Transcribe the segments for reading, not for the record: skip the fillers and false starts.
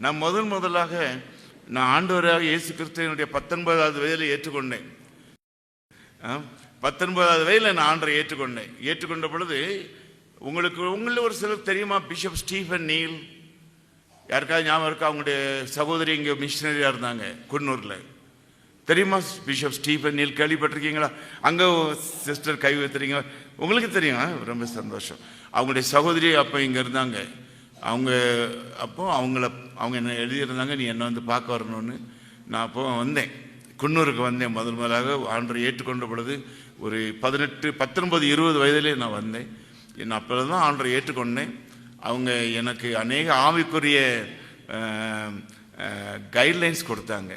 நான் முதலாக நான் ஆண்டவராக இயேசு கிறிஸ்துவினுடைய 19வது வயதில் ஏற்றுக்கொண்டேன். 19வது வயதில் நான் ஆண்டரை ஏற்றுக்கொண்ட பொழுது உங்களில் ஒரு சிலர் தெரியுமா? பிஷப் ஸ்டீஃபன் நீல், யாருக்காவது ஞாபகம் இருக்கா? அவங்களுடைய சகோதரி இங்கே மிஷினரியாக இருந்தாங்க குன்னூரில். தெரியுமா பிஷப் ஸ்டீஃபன் நீல்? கேள்விப்பட்டிருக்கீங்களா? அங்கே சிஸ்டர் கை வைத்துறீங்க, உங்களுக்கு தெரியும், ரொம்ப சந்தோஷம். அவங்களுடைய சகோதரி அப்போ இங்கே இருந்தாங்க. அவங்க என்ன எழுதியிருந்தாங்க, நீ என்னை வந்து பார்க்க வரணும்னு. நான் அப்போ வந்தேன், குன்னூருக்கு வந்தேன். முதலாக ஆண்டரை ஏற்றுக்கொண்ட பொழுது ஒரு 18, 19, 20 வயதிலே நான் வந்தேன். நான் அப்போ தான் ஆண்டரை ஏற்றுக்கொண்டேன். அவங்க எனக்கு அநேக ஆவிக்குரிய கைட்லைன்ஸ் கொடுத்தாங்க.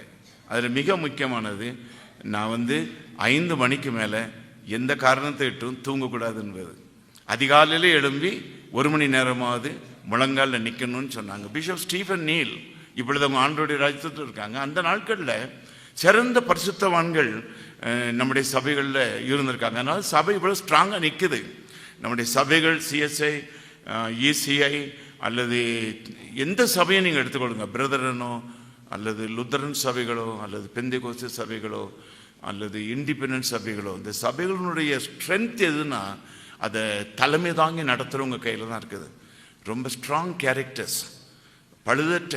அதில் மிக முக்கியமானது, நான் வந்து 5 மணிக்கு மேலே எந்த காரணத்தை இட்டும் தூங்கக்கூடாது என்பது. அதிகாலையில் எழும்பி 1 மணி நேரமாவது முழங்காலில் நிற்கணும்னு சொன்னாங்க. பிஷப் ஸ்டீஃபன் நீல் இப்பொழுது அவங்க ஆண்டோடைய ராஜ்யத்தில் இருக்காங்க. அந்த நாட்களில் சிறந்த பரிசுத்தவான்கள் நம்முடைய சபைகளில் இருந்திருக்காங்க. அதனால் சபை இவ்வளோ ஸ்ட்ராங்காக நிற்குது. நம்முடைய சபைகள் சிஎஸ்ஐ, இசிஐ அல்லது எந்த சபையை நீங்கள் எடுத்துக்கொள்ளுங்க, பிரதரனோ அல்லது லுத்தரன் சபைகளோ அல்லது பெந்தேகோஸ்து சபைகளோ அல்லது இண்டிபெண்டன்ட் சபைகளோ, இந்த சபைகளுடைய ஸ்ட்ரென்த் எதுனா அதை தலைமை தாங்கி நடத்துகிறவங்க கையில் தான் இருக்குது. ரொம்ப ஸ்ட்ராங் கேரக்டர்ஸ், பழுதற்ற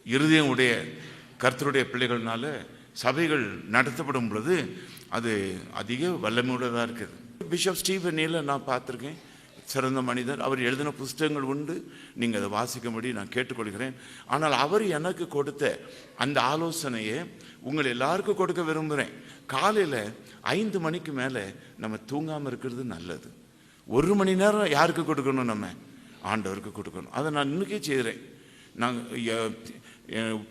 இருதயம் உடைய கர்த்தருடைய பிள்ளைகள்னால சபைகள் நடத்தப்படும் பொழுது அது அதிக வல்லமையுள்ளதாக இருக்குது. பிஷப் ஸ்டீஃபன் நீலை நான் பார்த்துருக்கேன், சிறந்த மனிதர். அவர் எழுதின புஸ்தகங்கள் உண்டு, நீங்கள் அதை வாசிக்கும்படி நான் கேட்டுக்கொள்கிறேன். ஆனால் அவர் எனக்கு கொடுத்த அந்த ஆலோசனையை உங்கள் எல்லாருக்கும் கொடுக்க விரும்புகிறேன். காலையில் 5 மணிக்கு மேலே நம்ம தூங்காமல் இருக்கிறது நல்லது. 1 மணி நேரம் யாருக்கு கொடுக்கணும்? நம்ம ஆண்டவருக்கு கொடுக்கணும். அதை நான் இன்னைக்கே செய்கிறேன். நான்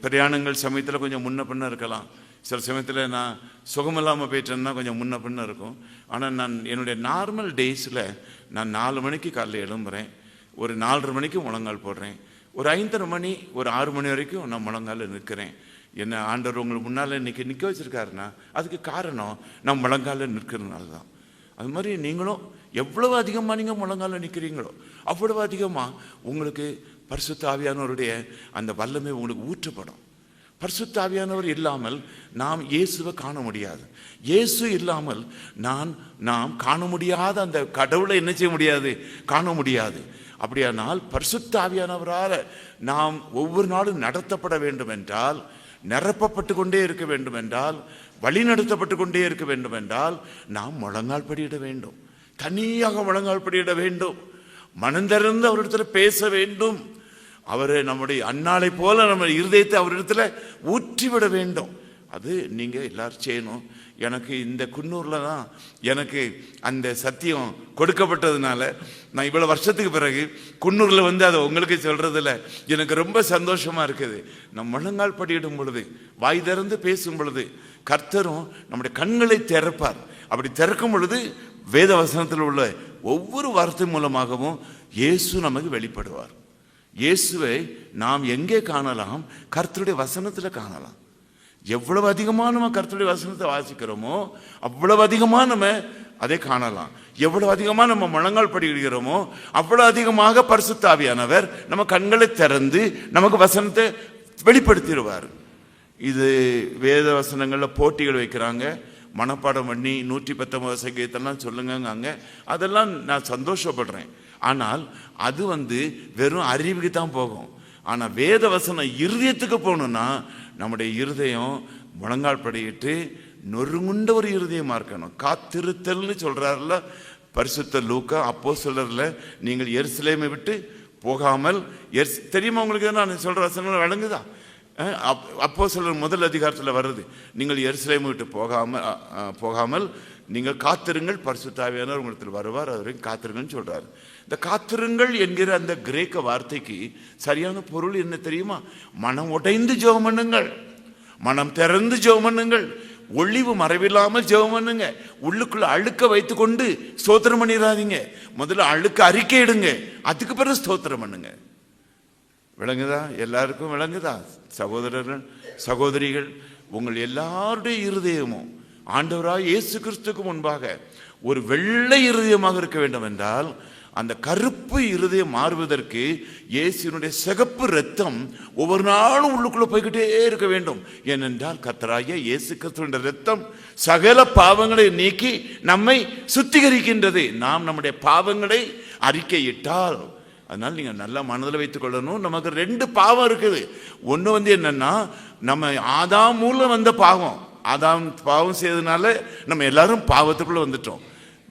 பிரயாணங்கள் சமயத்தில் கொஞ்சம் முன்ன பின்ன இருக்கலாம். சில சமயத்தில் நான் சுகமில்லாமல் போயிட்டேன்னா கொஞ்சம் முன்ன பின்ன இருக்கும். ஆனால் நான் என்னுடைய நார்மல் டேஸில் நான் 4 மணிக்கு காலையில் எழும்புகிறேன், ஒரு 4:30 மணிக்கு முழங்கால் போடுறேன், ஒரு 5:30 மணி, ஒரு 6 மணி வரைக்கும் நான் முழங்காலில் நிற்கிறேன். என்ன ஆண்டவர் உங்களுக்கு முன்னால் இன்றைக்கி நிற்க வச்சுருக்காருன்னா அதுக்கு காரணம் நான் முழங்காலில் நிற்கிறதுனால தான். அது மாதிரி நீங்களும் எவ்வளவு அதிகமாக நீங்கள் முழங்காலில் நிற்கிறீங்களோ அவ்வளவு அதிகமாக உங்களுக்கு பரிசுத்த ஆவியானவருடைய அந்த வல்லமை உங்களுக்கு ஊற்றப்படும். பரிசுத்த ஆவியானவர் இல்லாமல் நாம் இயேசுவை காண முடியாது. இயேசு இல்லாமல் நாம் காண முடியாத அந்த கடவுளை என்ன செய்ய முடியாது? காண முடியாது. அப்படியானால் பரிசுத்த ஆவியானவரால் நாம் ஒவ்வொரு நாளும் நடத்தப்பட வேண்டும் என்றால், நிரப்பப்பட்டு கொண்டே இருக்க வேண்டும் என்றால், வழி நடத்தப்பட்டு கொண்டே இருக்க வேண்டும் என்றால் நாம் முழங்கால் படியிட வேண்டும். தனியாக முழங்கால் படியிட வேண்டும். மனந்திறந்து அவரிடத்தில் பேச வேண்டும். அவர் நம்முடைய அன்னாளை போல நம்ம இருதயத்தை அவரிடத்துல ஊற்றிவிட வேண்டும். அது நீங்கள் எல்லாரும் செய்யணும். எனக்கு இந்த குன்னூரில் தான் எனக்கு அந்த சத்தியம் கொடுக்கப்பட்டதுனால நான் இவ்வளோ வருஷத்துக்கு பிறகு குன்னூரில் வந்து அதை உங்களுக்கு சொல்கிறதில்ல எனக்கு ரொம்ப சந்தோஷமாக இருக்குது. நம் முழங்கால் படியிடும் பொழுது, வாய் திறந்து பேசும் பொழுது கர்த்தரும் நம்முடைய கண்களை திறப்பார். அப்படி திறக்கும் பொழுது வேத வசனத்தில் உள்ள ஒவ்வொரு வார்த்தை மூலமாகவும் இயேசு நமக்கு வெளிப்படுவார். இயேசுவை நாம் எங்கே காணலாம்? கர்த்தருடைய வசனத்தில் காணலாம். எவ்வளவு அதிகமாக நம்ம கர்த்தருடைய வசனத்தை வாசிக்கிறோமோ அவ்வளவு அதிகமாக நம்ம அதை காணலாம். எவ்வளவு அதிகமாக நம்ம முழங்கால் படிக்கிறோமோ அவ்வளவு அதிகமாக பரிசுத்த ஆவியானவர் நம்ம கண்களை திறந்து நமக்கு வசனத்தை வெளிப்படுத்திடுவார். இது வேத வசனங்களில் போட்டிகள் வைக்கிறாங்க, மனப்பாடம் பண்ணி 119 சங்கீதத்தெல்லாம் சொல்லுங்க, அதெல்லாம் நான் சந்தோஷப்படுறேன். ஆனால் அது வெறும் அறிவுக்கு தான் போகும். ஆனால் வேத வசனம் இருதயத்துக்கு போகணும்னா நம்முடைய இருதயம் முழங்கால் படியிட்டு நொறுங்குண்ட ஒரு இருதயமாக இருக்கணும். காத்திருத்தல்னு சொல்கிறாருல பரிசுத்த லூக்கா அப்போஸ்தலர்ல, நீங்கள் எருசலேமை விட்டு போகாமல், தெரியுமா உங்களுக்கு? நான் சொல்கிற வசனங்கள் விளங்குதா? அப்போஸ்தலர் 1 அதிகாரத்தில் வருது, நீங்கள் எருசலேமை விட்டு போகாமல் நீங்கள் காத்திருங்கள், பரிசுத்த ஆவியானவர் உங்களுக்கு வருவார், அது வரைக்கும் காத்திருங்கன்னு சொல்றாரு. இந்த காத்திருங்கள் என்கிற அந்த கிரேக்க வார்த்தைக்கு சரியான பொருள் என்ன தெரியுமா? மனம் உடைந்து ஜெபம் பண்ணுங்கள், மனம் திறந்து ஜெபம் பண்ணுங்கள், ஒளிவு மறைவில்லாமல் ஜெபம் பண்ணுங்க. உள்ளுக்குள்ள அழுக்க வைத்துக் கொண்டு ஸ்தோத்திரம் பண்ணிடாதீங்க. முதல்ல அழுக்க அறிக்கை இடுங்க, அதுக்கு பிறகு ஸ்தோத்திரம் பண்ணுங்க. விளங்குதா? எல்லாருக்கும் விளங்குதா? சகோதரர்கள் சகோதரிகள், உங்கள் எல்லாருடைய இருதயமும் ஆண்டவராய் இயேசு கிறிஸ்துக்கு முன்பாக ஒரு வெள்ளை இருதயமாக இருக்க வேண்டும் என்றால் அந்த கருப்பு இருதயம் மாறுவதற்கு இயேசுவினுடைய சிகப்பு ரத்தம் ஒவ்வொரு நாளும் உள்ளுக்குள்ள போய்கிட்டே இருக்க வேண்டும். ஏனென்றால் கர்த்தராகிய இயேசு கிறிஸ்துவின் ரத்தம் சகல பாவங்களை நீக்கி நம்மை சுத்திகரிக்கின்றது. நாம் நம்முடைய பாவங்களை அறிக்கையிட்டால், அதனால நீங்க நல்லா மனதில் வைத்துக் கொள்ளணும். நமக்கு 2 பாவம் இருக்குது. ஒன்று என்னன்னா, நம்ம ஆதாம் மூலம் வந்த பாவம். ஆதாம் பாவம் செய்ததுனால நம்ம எல்லாரும் பாவத்துக்குள்ள வந்துட்டோம்.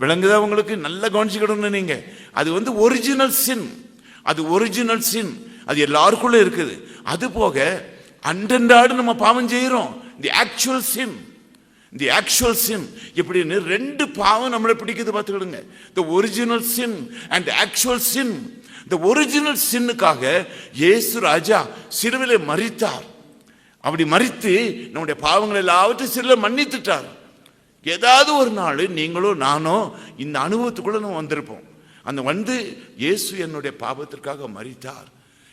விளங்குதா உங்களுக்கு? நல்லா கவனிச்சுக்கிடணும் நீங்க. அது ஒரிஜினல் சின். அது ஒரிஜினல் சின், அது எல்லாருக்குள்ள இருக்குது. அது போக அன்றன்றாடு நம்ம பாவம் செய்கிறோம். The actual sin, the actual சின் இப்படின்னு 2 பாவம் நம்மளை பிடிக்குது. பார்த்துக்கிடுங்க. The original sin and actual sin. இந்த ஒரிஜினல் சின்னுக்காக இயேசு ராஜா சிலுவையிலே மரித்தார். அப்படி மரித்து நம்முடைய பாவங்கள் எல்லாவற்றையும் சிலுவையிலே மன்னித்துட்டார். ஏதாவது ஒரு நாள் நீங்களோ நானோ இந்த அனுபவத்துக்குள்ள நம்ம வந்திருப்போம். அந்த இயேசு என்னுடைய பாவத்திற்காக மரித்தார்.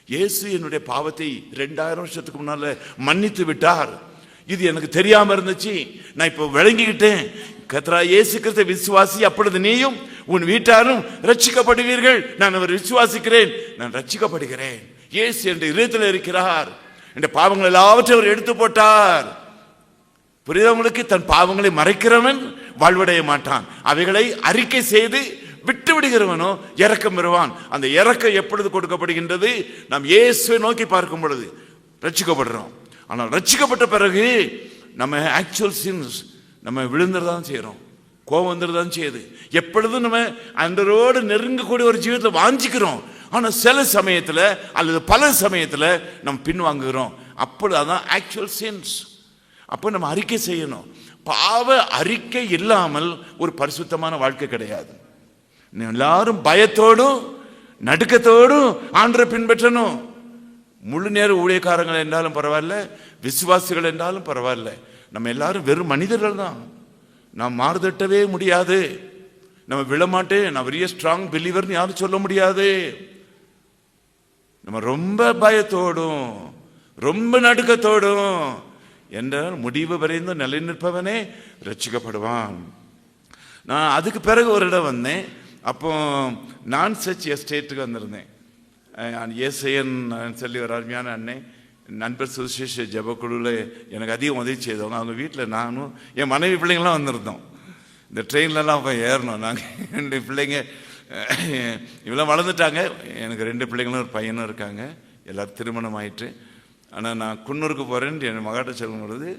இயேசு என்னுடைய பாவத்தை 2000 வருஷத்துக்கு முன்னால மன்னித்து விட்டார். இது எனக்கு தெரியாம இருந்துச்சு, நான் இப்போ விளங்கிக்கிட்டேன். கர்த்தராகிய இயேசு கிறிஸ்துவை விசுவாசி, அப்பொழுது நீயும் உன் வீட்டாரும் ரட்சிக்கப்படுவீர்கள். நான் அவர் விசுவாசிக்கிறேன், நான் ரட்சிக்கப்படுகிறேன். இயேசு என்ற இதயத்தில் இருக்கிறார். என்ற பாவங்கள் எல்லாவற்றையும் அவர் எடுத்து போட்டார். புரிதவங்களுக்கு? தன் பாவங்களை மறைக்கிறவன் வாழ்வடைய மாட்டான். அவைகளை அறிக்கை செய்து விட்டு விடுகிறவனோ இரக்கம் பெறுவான். அந்த இரக்கம் எப்பொழுது கொடுக்கப்படுகின்றது? நாம் இயேசுவை நோக்கி பார்க்கும் பொழுது ரட்சிக்கப்படுறோம். ஆனால் ரட்சிக்கப்பட்ட பிறகு நம்ம ஆக்சுவல் சின்ஸ் நம்ம விழுந்துதான் செய்யறோம். கோபம் வந்துதான் செய்யுது. எப்பொழுதும் நம்ம அன்றோடு நெருங்கக்கூடிய ஒரு ஜீவிதத்தை வாஞ்சிக்கிறோம். ஆனால் சில சமயத்தில் அல்லது பல சமயத்தில் நம்ம பின்வாங்குகிறோம். அப்பொழுது அதான் ஆக்சுவல் சின்ஸ். அப்போ நம்ம அறிக்கை செய்யணும். பாவ அறிக்கை இல்லாமல் ஒரு பரிசுத்தமான வாழ்க்கை கிடையாது. எல்லாரும் பயத்தோடும் நடுக்கத்தோடும் ஆண்டவரை பின்பற்றணும். முழு நேர ஊழியக்காரங்கள் என்றாலும் பரவாயில்ல, விசுவாசிகள் என்றாலும் பரவாயில்ல, நம்ம எல்லாரும் வெறும் மனிதர்கள் தான். நாம் மாறுதட்டவே முடியாது. நம்ம விழமாட்டேன், நான் பெரிய ஸ்ட்ராங் பிலீவர்னு யாரும் சொல்ல முடியாது. நம்ம ரொம்ப பயத்தோடும் ரொம்ப நடுக்கத்தோடும் என்றால் முடிவு வரைந்து நிலை நிற்பவனே ரட்சிக்கப்படுவான். நான் அதுக்கு பிறகு ஒரு இடம் வந்தேன். அப்போ நான் சர்ச் எஸ்டேட்டுக்கு வந்திருந்தேன். ஏசையன் சொல்லி ஒரு அருமையான அன்னை நண்பர் சுசேஷ ஜபக்குழுவில் எனக்கு அதிகம் உதவி செய்தவங்க. அவங்க வீட்டில் நானும் என் மனைவி பிள்ளைங்களாம் வந்திருந்தோம். இந்த ட்ரெயின்லலாம் போய் ஏறணும். நாங்கள் 2 பிள்ளைங்க இவெல்லாம் வளர்ந்துட்டாங்க. எனக்கு 2 பிள்ளைங்களும் ஒரு பையனும் இருக்காங்க. எல்லோரும் திருமணம் ஆயிட்டு. ஆனால் நான் குன்னூருக்கு போகிறேன்னு என் மகாட்ட சொல்லும் பொழுது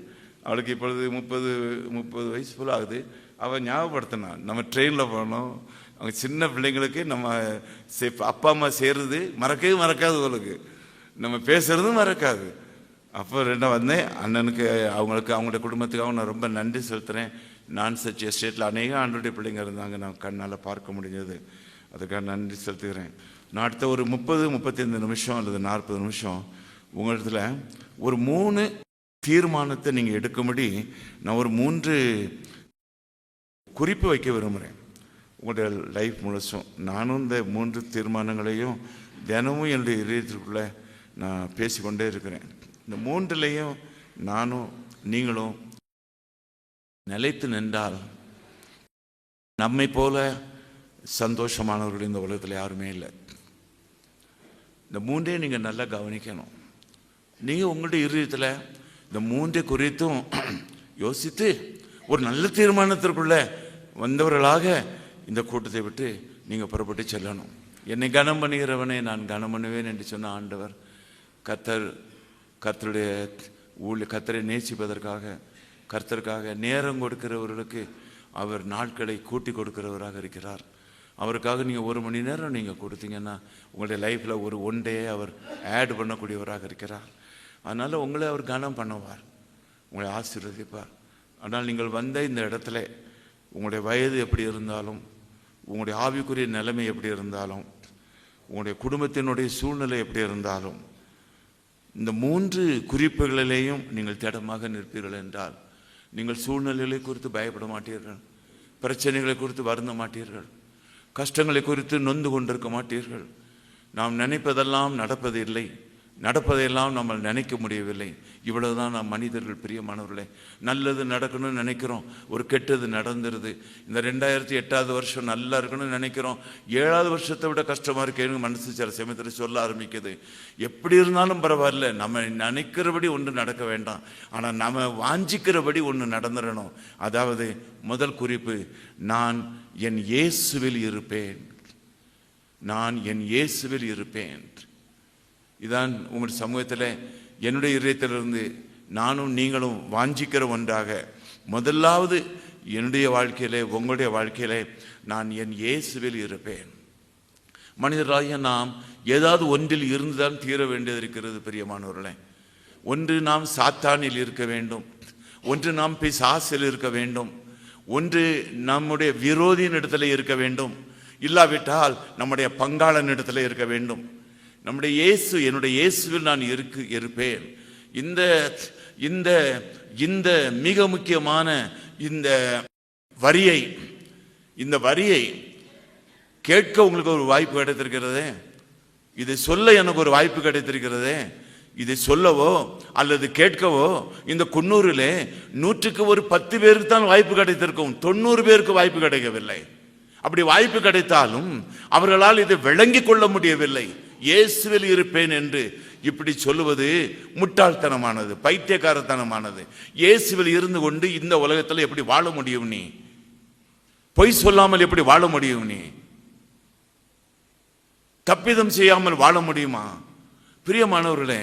அவளுக்கு இப்பொழுது 30 வயசு போல் ஆகுது. அவள் ஞாபகப்படுத்தினான், நம்ம ட்ரெயினில் போகணும். அவங்க சின்ன பிள்ளைங்களுக்கு நம்ம அப்பா அம்மா சேர்றது மறக்கவே மறக்காது, அவளுக்கு நம்ம பேசுறதும் மறக்காது. அப்போ 2 வந்தேன். அண்ணனுக்கு அவங்களுடைய குடும்பத்துக்காக நான் ரொம்ப நன்றி செலுத்துகிறேன். நான் சர்ச் எஸ்டேட்டில் அநேக ஆண்டுடைய பிள்ளைங்க இருந்தாங்க, நான் கண்ணால் பார்க்க முடிஞ்சது. அதுக்காக நன்றி செலுத்துகிறேன். நான் அடுத்த ஒரு 30-35 நிமிஷம் அல்லது 40 நிமிஷம் உங்களிடத்துல ஒரு 3 தீர்மானத்தை நீங்கள் எடுக்கும்படி நான் ஒரு 3 குறிப்பு வைக்க விரும்புகிறேன். உங்களுடைய லைஃப் முழுசும் நானும் இந்த 3 தீர்மானங்களையும் தினமும் என்னுடைய இதயத்திற்குள்ளே நான் பேசிக்கொண்டே இருக்கிறேன். இந்த 3லையும் நானும் நீங்களும் நிலைத்து நின்றால் நம்மை போல சந்தோஷமானவர்கள் இந்த உலகத்தில் யாருமே இல்லை. இந்த 3ஐயும் நீங்கள் நல்லா கவனிக்கணும். நீங்கள் உங்களுடைய இதயத்தில் இந்த 3 குறித்தும் யோசித்து ஒரு நல்ல தீர்மானத்திற்குள்ளே வந்தவர்களாக இந்த கூட்டத்தை விட்டு நீங்கள் புறப்பட்டு செல்லணும். என்னை கனம் பண்ணுகிறவனே நான் கனம் பண்ணுவேன் என்று சொன்ன ஆண்டவர் கர்த்தருடைய கர்த்தரை நேசிப்பதற்காக கர்த்தருக்காக நேரம் கொடுக்கிறவர்களுக்கு அவர் நாட்களை கூட்டி கொடுக்கிறவராக இருக்கிறார். அவருக்காக நீங்கள் 1 மணி நேரம் நீங்கள் கொடுத்தீங்கன்னா உங்களுடைய லைஃப்பில் ஒரு 1 டே அவர் ஆட் பண்ணக்கூடியவராக இருக்கிறார். அதனால் உங்களை அவர் கனம் பண்ணுவார், உங்களை ஆசீர்வதிப்பார். ஆனால் நீங்கள் வந்த இந்த இடத்துல உங்களுடைய வயது எப்படி இருந்தாலும், உங்களுடைய ஆவிக்குரிய நிலைமை எப்படி இருந்தாலும், உங்களுடைய குடும்பத்தினுடைய சூழ்நிலை எப்படி இருந்தாலும், இந்த 3 குறிப்புகளிலேயும் நீங்கள் திடமாக நிற்பீர்கள் என்றால் நீங்கள் சூழ்நிலைகளை குறித்து பயப்பட மாட்டீர்கள், பிரச்சனைகளை குறித்து வருந்த மாட்டீர்கள், கஷ்டங்களை குறித்து நொந்து கொண்டிருக்க மாட்டீர்கள். நாம் நினைப்பதெல்லாம் நடப்பது இல்லை, நடப்பதையெல்லாம் நம்ம நினைக்க முடியவில்லை. இவ்வளவுதான் நாம் மனிதர்கள். பிரியமானவர்களே, நல்லது நடக்கணும்னு நினைக்கிறோம், ஒரு கெட்டது நடந்துருது. இந்த 2008 வருஷம் நல்லா இருக்கணும்னு நினைக்கிறோம், 7வது வருஷத்தை விட கஷ்டமாக இருக்கேன்னு மனசு சில சமயத்தில் சொல்ல ஆரம்பிக்குது. எப்படி இருந்தாலும் பரவாயில்ல, நம்ம நினைக்கிறபடி ஒன்று நடக்க வேண்டாம், ஆனால் நம்ம வாஞ்சிக்கிறபடி ஒன்று நடந்துடணும். அதாவது முதல் குறிப்பு, நான் என் இயேசுவில் இருப்பேன். நான் என் இயேசுவில் இருப்பேன். இதான் உங்களுடைய சமூகத்தில் என்னுடைய இதயத்திலிருந்து நானும் நீங்களும் வாஞ்சிக்கிற ஒன்றாக. முதலாவது என்னுடைய வாழ்க்கையிலே, உங்களுடைய வாழ்க்கையிலே நான் என் இயேசுவில் இருப்பேன். மனிதராகிய நாம் ஏதாவது ஒன்றில் இருந்துதான் தீர வேண்டியது இருக்கிறது. பிரியமானவர்களே, ஒன்று நாம் சாத்தானில் இருக்க வேண்டும், ஒன்று நாம் பிசாசில் இருக்க வேண்டும், ஒன்று நம்முடைய விரோதியின் இடத்துல இருக்க வேண்டும், இல்லாவிட்டால் நம்முடைய பங்காளன் இடத்துல இருக்க வேண்டும். நம்முடைய இயேசு, என்னுடைய இயேசுவில் நான் இருப்பேன். இந்த இந்த இந்த மிக முக்கியமான இந்த வரியை கேட்க உங்களுக்கு ஒரு வாய்ப்பு கிடைத்திருக்கிறதே, இதை சொல்ல எனக்கு ஒரு வாய்ப்பு கிடைத்திருக்கிறதே. இதை சொல்லவோ அல்லது கேட்கவோ இந்த குன்னூரிலே 100க்கு ஒரு 10 பேருக்கு தான் வாய்ப்பு கிடைத்திருக்கும், 90 பேருக்கு வாய்ப்பு கிடைக்கவில்லை. அப்படி வாய்ப்பு கிடைத்தாலும் அவர்களால் இதை விளங்கிக் கொள்ள முடியவில்லை. இயேசுவில் இருப்பேன் என்று இப்படி சொல்லுவது முட்டாள்தனமானது, பைத்தியக்காரத்தனமானது. இயேசுவில் இருந்து கொண்டு இந்த உலகத்தில் எப்படி வாழ முடியும்? நீ பொய் சொல்லாமல் எப்படி வாழ முடியும்? நீ தப்பிதம் செய்யாமல் வாழ முடியுமா? பிரியமானவர்களே,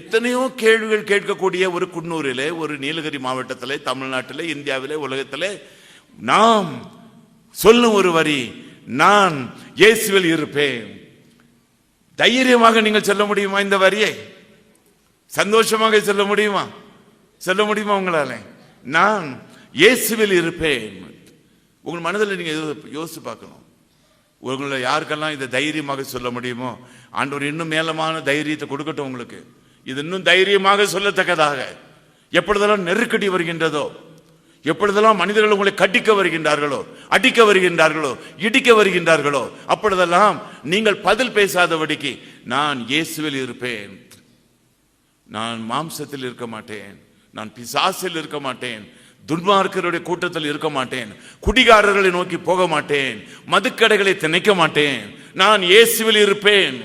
எத்தனையோ கேள்விகள் கேட்கக்கூடிய ஒரு குன்னூரிலே, ஒரு நீலகிரி மாவட்டத்திலே, தமிழ்நாட்டிலே, இந்தியாவிலே, உலகத்திலே நாம் சொல்லும் ஒரு வரி, நான் இயேசுவில் இருப்பேன். தைரியமாக நீங்கள் சொல்ல முடியுமா? இந்த வரியை சந்தோஷமாக சொல்ல முடியுமா? சொல்ல முடியுமா உங்களால? நான் இயேசுவில் இருப்பேன். உங்கள் மனதில் நீங்க யோசிச்சு பார்க்கணும். உங்களை யாருக்கெல்லாம் இதை தைரியமாக சொல்ல முடியுமோ, ஆண்டவர் இன்னும் மேலமான தைரியத்தை கொடுக்கட்டும் உங்களுக்கு. இது இன்னும் தைரியமாக சொல்லத்தக்கதாக. எப்பொழுதெல்லாம் நெருக்கடி வருகின்றதோ, எப்பொழுதெல்லாம் மனிதர்கள் உங்களை கட்டிக்க வருகின்றார்களோ, அடிக்க வருகின்றார்களோ, இடிக்க வருகின்றார்களோ, அப்பொழுதெல்லாம் நீங்கள் பதில் பேசாதபடிக்கு நான் இயேசுவில் இருப்பேன். நான் மாம்சத்தில் இருக்க மாட்டேன், நான் பிசாசில் இருக்க மாட்டேன், துன்மார்க்கருடைய கூட்டத்தில் இருக்க மாட்டேன், குடிகாரர்களை நோக்கி போக மாட்டேன், மதுக்கடைகளை திணைக்க மாட்டேன். நான் இயேசுவில் இருப்பேன்.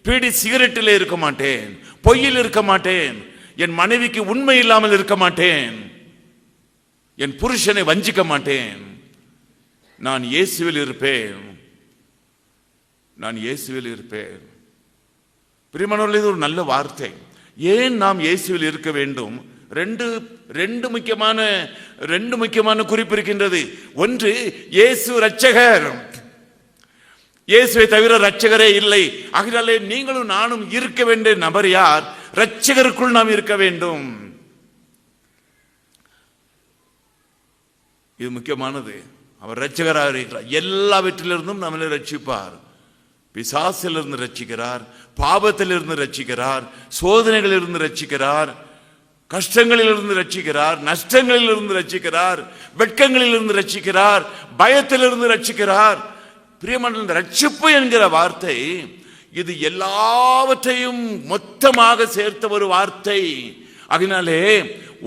பீடி சிகரெட்டில் இருக்க மாட்டேன், பொய்யில் இருக்க மாட்டேன், என் மனைவிக்கு உண்மை இல்லாமல் இருக்க மாட்டேன், என் புருஷனை வஞ்சிக்க மாட்டேன். நான் இயேசுவில் இருப்பேன். நான் இயேசுவில் இருப்பேன். பிரியமானவர்களே, இது ஒரு நல்ல வார்த்தை. ஏன் நாம் இயேசுவில் இருக்க வேண்டும்? ரெண்டு முக்கியமான குறிப்பு இருக்கின்றது. ஒன்று, இயேசு இரட்சகர். இயேசுவை தவிர இரட்சகரே இல்லை. ஆகையாலே நீங்களும் நானும் இருக்க வேண்டிய நபர் யார்? இரட்சகருக்குள் நாம் இருக்க வேண்டும். இது முக்கியமானது. அவர் இரட்சகராக இருக்கிறார். எல்லாவற்றிலிருந்தும் நம்மளை ரட்சிப்பார். பிசாசிலிருந்து ரட்சிக்கிறார், பாவத்திலிருந்து ரட்சிக்கிறார், சோதனைகளிலிருந்து ரட்சிக்கிறார், கஷ்டங்களிலிருந்து ரட்சிக்கிறார், நஷ்டங்களிலிருந்து ரட்சிக்கிறார், வெட்கங்களிலிருந்து ரட்சிக்கிறார், பயத்திலிருந்து ரட்சிக்கிறார். பிரியமான ரட்சிப்பு என்கிற வார்த்தை இது எல்லாவற்றையும் மொத்தமாக சேர்த்த ஒரு வார்த்தை. அதனாலே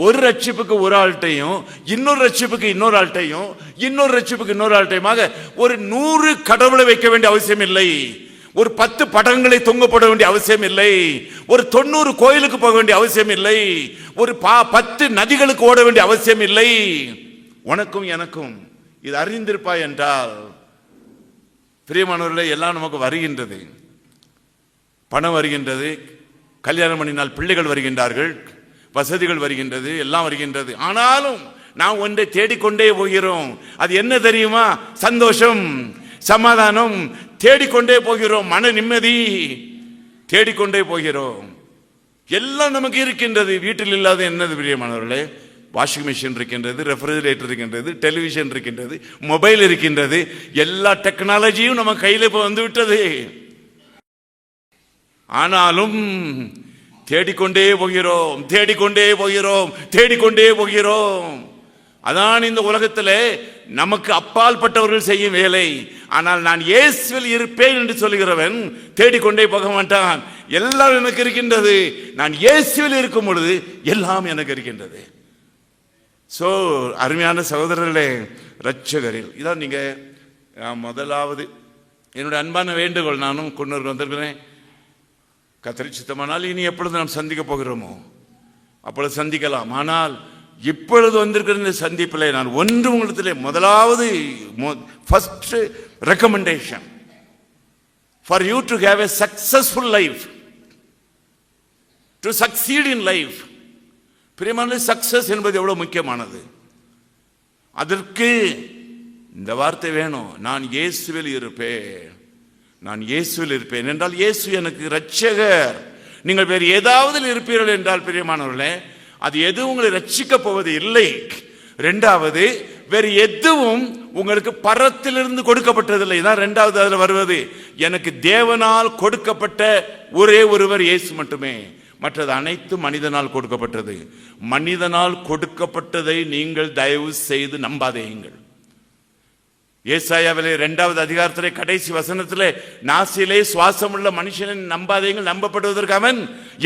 ஒரு ரட்சிப்புக்கு ஒரு ஆள்கிட்டையும், இன்னொரு ரட்சிப்புக்கு இன்னொரு ஆள்கிட்டையும், இன்னொரு ரட்சிப்புக்கு இன்னொரு ஆள்கிட்டையுமாக ஒரு 100 கடவுளை வைக்க வேண்டிய அவசியம் இல்லை, ஒரு 10 படங்களை தொங்கப்பட வேண்டிய அவசியம் இல்லை, ஒரு 90 கோயிலுக்கு போக வேண்டிய அவசியம் இல்லை, ஒரு 10 நதிகளுக்கு ஓட வேண்டிய அவசியம் இல்லை. உனக்கும் எனக்கும் இது அறிந்திருப்பாய் என்றால், பிரியமானவர்களே, எல்லாம் நமக்கு வருகின்றது. பணம் வருகின்றது, கல்யாணம் பண்ணினால் பிள்ளைகள் வருகின்றார்கள், வசதிகள் வருகின்றது, எல்லாம் வருகின்றது. ஆனாலும் நாம் ஒன்றை தேடிக்கொண்டே போகிறோம். அது என்ன தெரியுமா? சந்தோஷம், சமாதானம் தேடிக்கொண்டே போகிறோம், மன நிம்மதி தேடிக்கொண்டே போகிறோம். எல்லாம் நமக்கு இருக்கின்றது. வீட்டில் இல்லாத என்னது பிரியமானவர்களே? வாஷிங் மிஷின் இருக்கின்றது, ரெஃப்ரிஜரேட்டர் இருக்கின்றது, டெலிவிஷன் இருக்கின்றது, மொபைல் இருக்கின்றது. எல்லா டெக்னாலஜியும் நம்ம கையில் இப்போ வந்து விட்டது. ஆனாலும் தேடிக்கொண்டே போகிறோம், தேடிக்கொண்டே போகிறோம், தேடிக்கொண்டே போகிறோம். அதான் இந்த உலகத்திலே நமக்கு அப்பால் பட்டவர்கள் செய்யும் வேலை. ஆனால் நான் இயேசுவில் இருப்பேன் என்று சொல்கிறவன் தேடிக்கொண்டே போக மாட்டான். எல்லாம் எனக்கு இருக்கின்றது. நான் இயேசுவில் இருக்கும் பொழுது எல்லாம் எனக்கு இருக்கின்றது. சோ அருமையான சகோதரர்களே, இரட்சகரில் இதான் நீங்க முதலாவது என்னுடைய அன்பான வேண்டுகோள். நானும் கொண்டு வந்திருக்கிறேன். கர்த்தர் சித்தமானால் இனி எப்பொழுது நாம் சந்திக்க போகிறோமோ அப்பொழுது சந்திக்கலாம். ஆனால் இப்பொழுது வந்திருக்கிற இந்த சந்திப்பில் நான் ஒன்று உங்களிடத்திலே முதலாவது first recommendation for you to have a successful life, to succeed in life. பிரியமான, சக்சஸ் என்பது எவ்வளவு முக்கியமானது. அதற்கு இந்த வார்த்தை வேணும், நான் இயேசுவில் இருப்பேன். நான் இயேசுவில் இருப்பேன் என்றால் இயேசு எனக்கு இரட்சகர். நீங்கள் வேறு ஏதாவது இருப்பீர்கள் என்றால் பிரியமானவர்களே, அது எதுவும் உங்களை ரட்சிக்க போவது இல்லை. இரண்டாவது, வேறு எதுவும் உங்களுக்கு பரத்திலிருந்து கொடுக்கப்பட்டதில்லை. தான் இரண்டாவது அதில் வருவது. எனக்கு தேவனால் கொடுக்கப்பட்ட ஒரே ஒருவர் இயேசு மட்டுமே. மற்றது அனைத்து மனிதனால் கொடுக்கப்பட்டது. மனிதனால் கொடுக்கப்பட்டதை நீங்கள் தயவு செய்து நம்பாதேயுங்கள். ஏசாயாவிலே 2வது அதிகாரத்திலே கடைசி வசனத்திலே, நாசிலே சுவாசமுள்ள மனுஷனை நம்பாதீங்கள், நம்பப்படுவதற்கு அவன்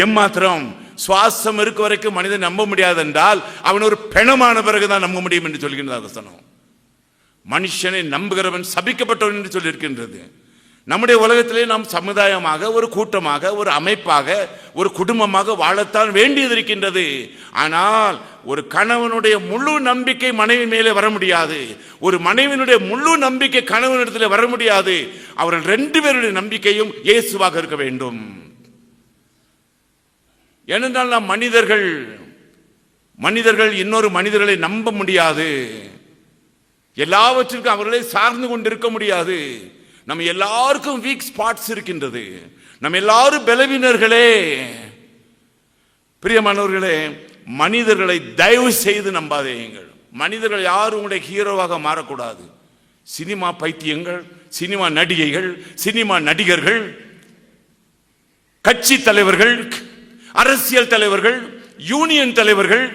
எம்மாத்திரம். சுவாசம் இருக்க வரைக்கும் மனிதன் நம்ப முடியாது என்றால் அவன் ஒரு பெணமான பிறகுதான் நம்ப முடியும் என்று சொல்கின்றது வசனம். மனுஷனை நம்புகிறவன் சபிக்கப்பட்டவன் என்று சொல்லியிருக்கின்றது. நம்முடைய உலகத்திலே நாம் சமுதாயமாக, ஒரு கூட்டமாக, ஒரு அமைப்பாக, ஒரு குடும்பமாக வாழத்தான் வேண்டியது இருக்கின்றது. ஆனால் ஒரு கணவனுடைய முழு நம்பிக்கை மனைவி மேலே வர முடியாது. ஒரு மனைவியினுடைய முழு நம்பிக்கை கணவனிடத்தில் வர முடியாது. அவர்கள் 2 பேருடைய நம்பிக்கையும் இயேசுவாக இருக்க வேண்டும். ஏனென்றால் நாம் மனிதர்கள் இன்னொரு மனிதர்களை நம்ப முடியாது. எல்லாவற்றிற்கும் அவர்களை சார்ந்து கொண்டிருக்க முடியாது. நம்ம எல்லாருக்கும் வீக் ஸ்பாட்ஸ் இருக்கின்றது. நம்ம எல்லாரும் பலவீனர்களே. பிரியமானவர்களே, மனிதர்களை தயவு செய்து நம்பாதேயுங்கள். மனிதர்கள் யாரும் உங்களுடைய ஹீரோவாக மாறக்கூடாது. சினிமா பைத்தியங்கள், சினிமா நடிகைகள், சினிமா நடிகர்கள், கட்சி தலைவர்கள், அரசியல் தலைவர்கள், யூனியன் தலைவர்கள்.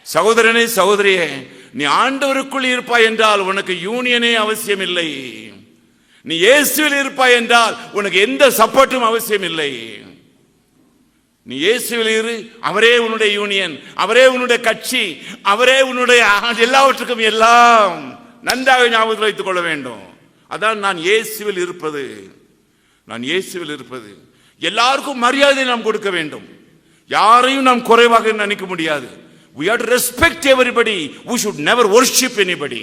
சகோதரனே, சகோதரியே, நீ ஆண்டவருக்குள் இருப்பாய் என்றால் உனக்கு யூனியனே அவசியம் இல்லை. நீ இயேசுவில் இருப்பாய் என்றால் உனக்கு எந்த சப்போர்ட்டும் அவசியம் இல்லை. நீ இயேசுவில் இரு, அவரே உன்னுடைய யூனியன், அவரே உன்னுடைய கட்சி, அவரே உன்னுடைய எல்லாவற்றுக்கும் எல்லாம். நன்றாக ஞாபகத்தில் வைத்துக் கொள்ள வேண்டும். அதான் நான் இயேசுவில் இருப்பது. நான் இயேசுவில் இருப்பது. எல்லாருக்கும் மரியாதை நாம் கொடுக்க வேண்டும். யாரையும் நாம் குறைவாக நினைக்க முடியாது. We have to respect everybody. We should never worship anybody.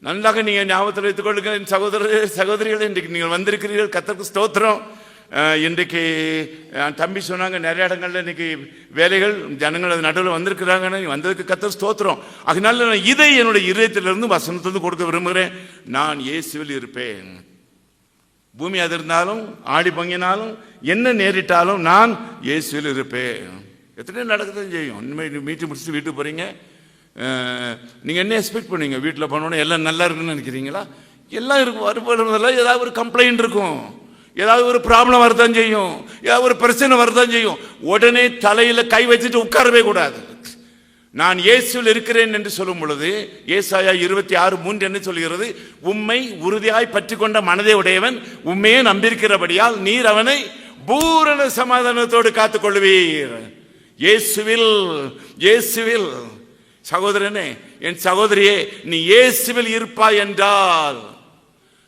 நன்றாக நீங்கள் ஞாபகத்தில் வைத்துக் கொள்ளுங்க சகோதரிகள். இன்றைக்கு நீங்கள் வந்திருக்கிறீர்கள், கர்த்தருக்கு ஸ்தோத்திரம். இன்றைக்கு தம்பி சொன்னாங்க, நிறைய இடங்கள்ல இன்னைக்கு வேலைகள், ஜனங்கள் அது நடுவில் வந்திருக்கிறாங்க. வந்ததுக்கு கர்த்தர் ஸ்தோத்திரம். அதனால நான் இதை என்னுடைய இதயத்திலிருந்து வசனத்திலிருந்து கொடுக்க விரும்புகிறேன். நான் இயேசுவில் இருப்பேன். பூமி அதிர்ந்தாலும், ஆடி பங்கினாலும், என்ன நேரிட்டாலும் நான் இயேசுவில் இருப்பேன். எத்தனை நடக்குதுன்னு செய்யும். இனிமேல் மீட்டு முடிச்சுட்டு வீட்டுக்கு போறீங்க, நீங்கள் என்ன எக்ஸ்பெக்ட் பண்ணுவீங்க? வீட்டில் போனோன்னே எல்லாம் நல்லா இருக்குன்னு நினைக்கிறீங்களா? எல்லாம் இருக்கும். வரும்போதெல்லாம் ஏதாவது ஒரு கம்ப்ளைண்ட் இருக்கும், ஏதாவது ஒரு ப்ராப்ளம் வரதான் செய்யும், ஏதாவது ஒரு பிரச்சனை வரதான் செய்யும். உடனே தலையில் கை வச்சுட்டு உட்காரவே கூடாது. நான் இயேசுவில் இருக்கிறேன் என்று சொல்லும் பொழுது ஏசாயா 26:3 என்ன சொல்கிறது? உம்மை உறுதியாய் பற்றி கொண்ட மனதை உடையவன் உண்மையே நம்பியிருக்கிறபடியால் நீர் அவனை பூரண சமாதானத்தோடு காத்துக் கொள்வீர். இயேசுவில், இயேசுவில். சகோதரனே, என் சகோதரியே, நீ இயேசுவில் இருப்பாய் என்றால்,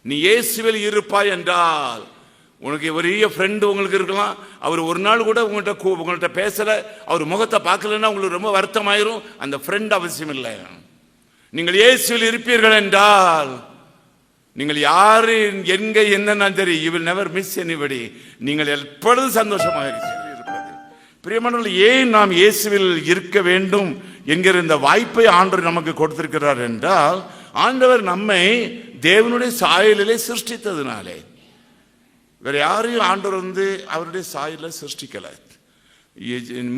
நீ இயேசுவில் இருப்பாய் என்றால், உனக்கு பெரிய ஃப்ரெண்டு உங்களுக்கு இருக்கலாம். அவர் ஒரு நாள் கூட உங்கள்கிட்ட பேசல, அவர் முகத்தை பார்க்கலன்னா உங்களுக்கு ரொம்ப வருத்தமாயிரும். அந்த ஃப்ரெண்ட் அவசியம் இல்லை. நீங்கள் இயேசுவில் இருப்பீர்கள் என்றால், நீங்கள் யாரு எங்க என்ன தெரியும், you will never miss anybody. நீங்கள் எப்பொழுதும் சந்தோஷமாக இருப்பது. பிரியமானவர்களே, ஏன் நாம் இயேசுவில் இருக்க வேண்டும் என்கிற இந்த வாய்ப்பை ஆண்டவர் நமக்கு கொடுத்திருக்கிறார் என்றால், ஆண்டவர் நம்மை தேவனுடைய சாயலிலே சிருஷ்டித்ததுனாலே. வேற யாரையும் ஆண்டவர் அவருடைய சாயல சிருஷ்டிக்கல.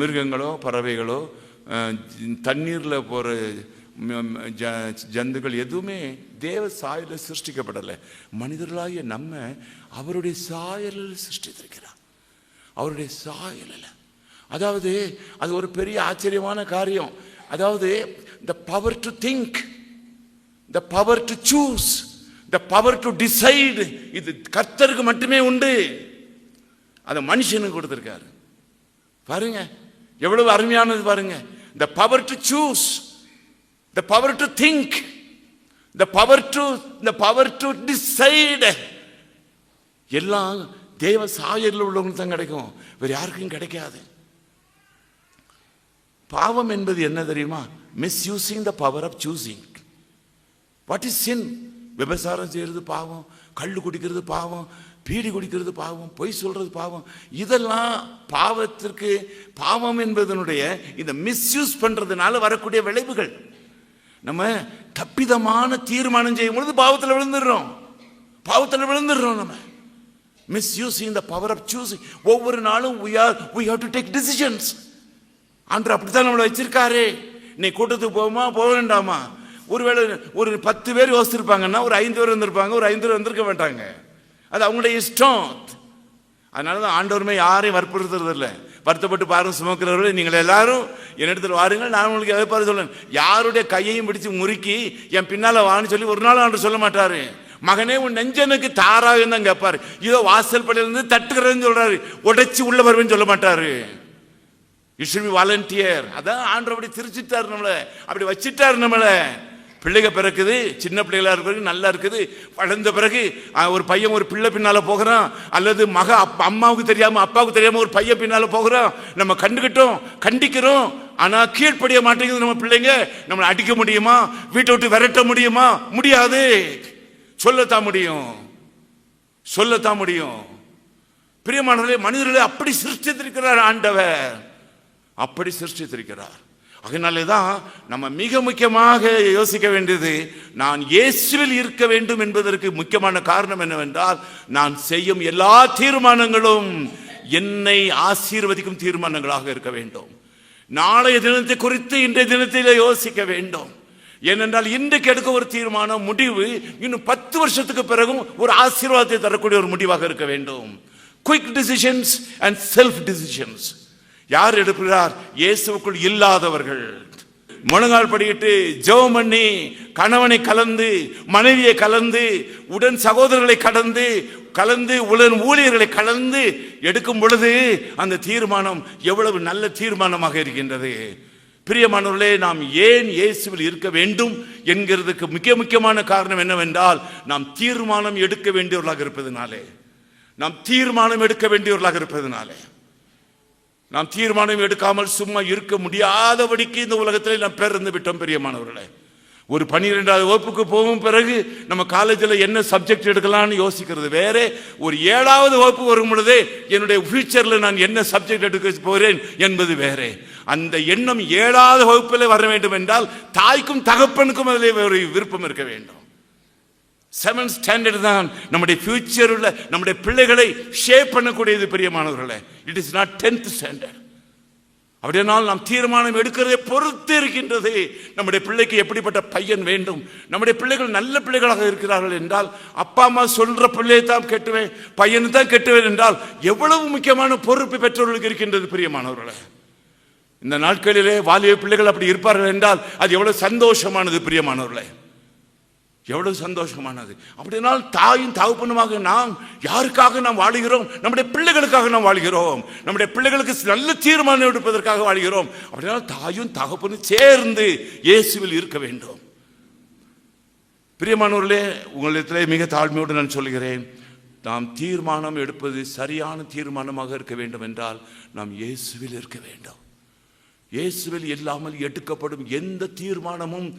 மிருகங்களோ பறவைகளோ தண்ணீர்ல போற ஜந்துக்கள் எதுவுமே தேவ சாயல சிருஷ்டிக்கப்படலை. மனிதர்களாகிய நம்ம அவருடைய சாயலில் சிருஷ்டித்திருக்கிறார். அவருடைய சாயலில் அதாவது அது ஒரு பெரிய ஆச்சரியமான காரியம். அதாவது the power to think, the power to choose, the power to decide, இது கர்த்தருக்கு மட்டுமே உண்டு. அதை மனுஷனுக்கு கொடுத்திருக்காரு. பாருங்க எவ்வளவு அருமையானது பாருங்க. the power to choose, the power to think, the power to decide, எல்லாம் தேவ சாயலில் உள்ளவங்களுக்கு தான் கிடைக்கும், வேற யாருக்கும் கிடைக்காது. பாவம் என்பது என்ன தெரியுமா? Misusing the power of choosing. What is sin? விபசாரம் செய்யறது பாவம், கள்ளு குடிக்கிறது பாவம், பீடி குடிக்கிறது பாவம், பொய் சொல்றது பாவம். இதெல்லாம் பாவத்திற்கு, பாவம் என்பதனுடைய இந்த மிஸ்யூஸ் பண்றதுனால வரக்கூடிய விளைவுகள். நம்ம தப்பிதமான தீர்மானம் செய்யும் பொழுது பாவத்தில் விழுந்துடுறோம். நம்ம misusing the power of choosing. ஒவ்வொரு நாளும் we have to take decisions. ஆண்டவர் அப்படித்தான் நம்மளை வச்சிருக்காரு. நீ கூட்டத்துக்கு போகுமா, போக வேண்டாமா? ஒருவேளை ஒரு 10 பேர் யோசிச்சிருப்பாங்கன்னா ஒரு 5 பேர் வந்திருப்பாங்க, ஒரு 5 பேர் வந்திருக்க மாட்டாங்க. அது அவங்களுடைய இஷ்டம். அதனால தான் ஆண்டவருமே யாரையும் வற்புறுத்துறது இல்லை. வருத்தப்பட்டு பாருங்க சுமக்கிறவர்கள், நீங்கள் எல்லாரும் என்னிடத்தில் வாருங்கள், நான் உங்களுக்கு எதை பாரு சொல்லுவேன். யாருடைய கையையும் பிடிச்சு முறுக்கி என் பின்னால வான்னு சொல்லி ஒரு நாள் ஆண்டு சொல்ல மாட்டாரு. மகனே உன் நெஞ்சனுக்கு தாராக தான் கேட்பாரு. இதோ வாசல் படியிலிருந்து தட்டுக்கிறேன்னு சொல்றாரு, உடைச்சி உள்ள வருவேன்னு சொல்ல மாட்டாரு. You should be volunteer. அதான் ஆண்டவர் அப்படி திருச்சிட்டாரு நம்மளை, அப்படி வச்சிட்டாரு நம்மளை. பிள்ளைங்க பிறக்குது, சின்ன பிள்ளைகளா இருக்கிறது நல்லா இருக்குது. வளர்ந்த பிறகு ஒரு பையன் ஒரு பிள்ளை பின்னால போகிறான், அல்லது அம்மாவுக்கு தெரியாம அப்பாவுக்கு தெரியாம ஒரு பையன் பின்னால போகிறான். நம்ம கண்டிக்கிறோம், ஆனா கீழ்ப்படிய மாட்டேங்குது நம்ம பிள்ளைங்க. நம்மளை அடிக்க முடியுமா? வீட்டை விட்டு விரட்ட முடியுமா? முடியாது. சொல்லத்தான் முடியும். பிரியமானவர்களே, மனிதர்களை அப்படி சிருஷ்டித்திருக்கிறார் ஆண்டவர், அப்படி சிருஷ்டித்திருக்கிறார். அதனாலேதான் நம்ம மிக முக்கியமாக யோசிக்க வேண்டியது, நான் இயேசுவில் இருக்க வேண்டும் என்பதற்கு முக்கியமான காரணம் என்னவென்றால், நான் செய்யும் எல்லா தீர்மானங்களும் என்னை ஆசீர்வதிக்கும் தீர்மானங்களாக இருக்க வேண்டும். நாளைய தினத்தை குறித்து இன்றைய தினத்திலே யோசிக்க வேண்டும். ஏனென்றால் இன்றைக்கு எடுக்க ஒரு தீர்மானம், முடிவு இன்னும் 10 வருஷத்துக்கு பிறகும் ஒரு ஆசீர்வாதத்தை தரக்கூடிய ஒரு முடிவாக இருக்க வேண்டும். Quick decisions and self decisions. யார் எடுக்கிறார்? இயேசுவுக்குள் இல்லாதவர்கள். முழங்கால் படியிட்டு ஜெபம் பண்ணி, கணவனை கலந்து, மனைவியை கலந்து, உடன் சகோதரர்களை கலந்து உடன் ஊழியர்களை கலந்து எடுக்கும் பொழுது அந்த தீர்மானம் எவ்வளவு நல்ல தீர்மானமாக இருக்கின்றது. பிரியமானவர்களே, நாம் ஏன் இயேசுவில் இருக்க வேண்டும் என்கிறதுக்கு மிக முக்கியமான காரணம் என்னவென்றால், நாம் தீர்மானம் எடுக்க வேண்டியவர்களாக இருப்பதனாலே. நாம் தீர்மானம் எடுக்காமல் சும்மா இருக்க முடியாதபடிக்கு இந்த உலகத்தில் நாம் பிறந்து விட்டோம். பிரியமானவர்களே, ஒரு 12வது வகுப்புக்கு போகும் பிறகு நம்ம காலேஜில் என்ன சப்ஜெக்ட் எடுக்கலாம்னு யோசிக்கிறது வேற. ஒரு 7வது வகுப்பு வரும் பொழுதே என்னுடைய ஃபியூச்சரில் நான் என்ன சப்ஜெக்ட் எடுக்க போகிறேன் என்பது வேற. அந்த எண்ணம் 7வது வகுப்பில் வர வேண்டும் என்றால் தாய்க்கும் தகப்பனுக்கும் அதில் ஒரு விருப்பம் இருக்க வேண்டும். 7th ஸ்டாண்டர்ட் தான் நம்முடைய ஃபியூச்சர் உள்ள நம்முடைய பிள்ளைகளை ஷேப் பண்ணக்கூடியது. பிரியமானவர்களே, it is not 10th standard. அப்படியானால் நாம் தீர்மானம் எடுக்கிறதை பொறுத்து இருக்கின்றது. நம்முடைய பிள்ளைக்கு எப்படிப்பட்ட பையன் வேண்டும். நம்முடைய பிள்ளைகள் நல்ல பிள்ளைகளாக இருக்கிறார்கள் என்றால், அப்பா அம்மா சொல்ற பிள்ளையை தான் கெட்டுவேன், பையனு தான் கெட்டுவேன் என்றால் எவ்வளவு முக்கியமான பொறுப்பு பெற்றோர்களுக்கு இருக்கின்றது. பிரியமானவர்களே, இந்த நாட்களிலே வாலிப பிள்ளைகள் அப்படி இருப்பார்கள் என்றால் அது எவ்வளவு சந்தோஷமானது. பிரியமானவர்களே, எவ்வளவு சந்தோஷமானது. அப்படினால் தாயும் தகப்பனுமாக நாம் யாருக்காக நாம் வாழுகிறோம்? நம்முடைய பிள்ளைகளுக்காக நாம் வாழ்கிறோம். நம்முடைய பிள்ளைகளுக்கு நல்ல தீர்மானம் எடுப்பதற்காக வாழ்கிறோம். அப்படினால் தாயும் தகப்பனும் சேர்ந்து இயேசுவில் இருக்க வேண்டும். பிரியமானவர்களே, உங்களிடத்திலே மிக தாழ்மையோடு நான் சொல்கிறேன், நாம் தீர்மானம் எடுப்பது சரியான தீர்மானமாக இருக்க வேண்டும் என்றால் நாம் இயேசுவில் இருக்க வேண்டும். இயேசுவில் இல்லாமல் எடுக்கப்படும் எந்த தீர்மானமும்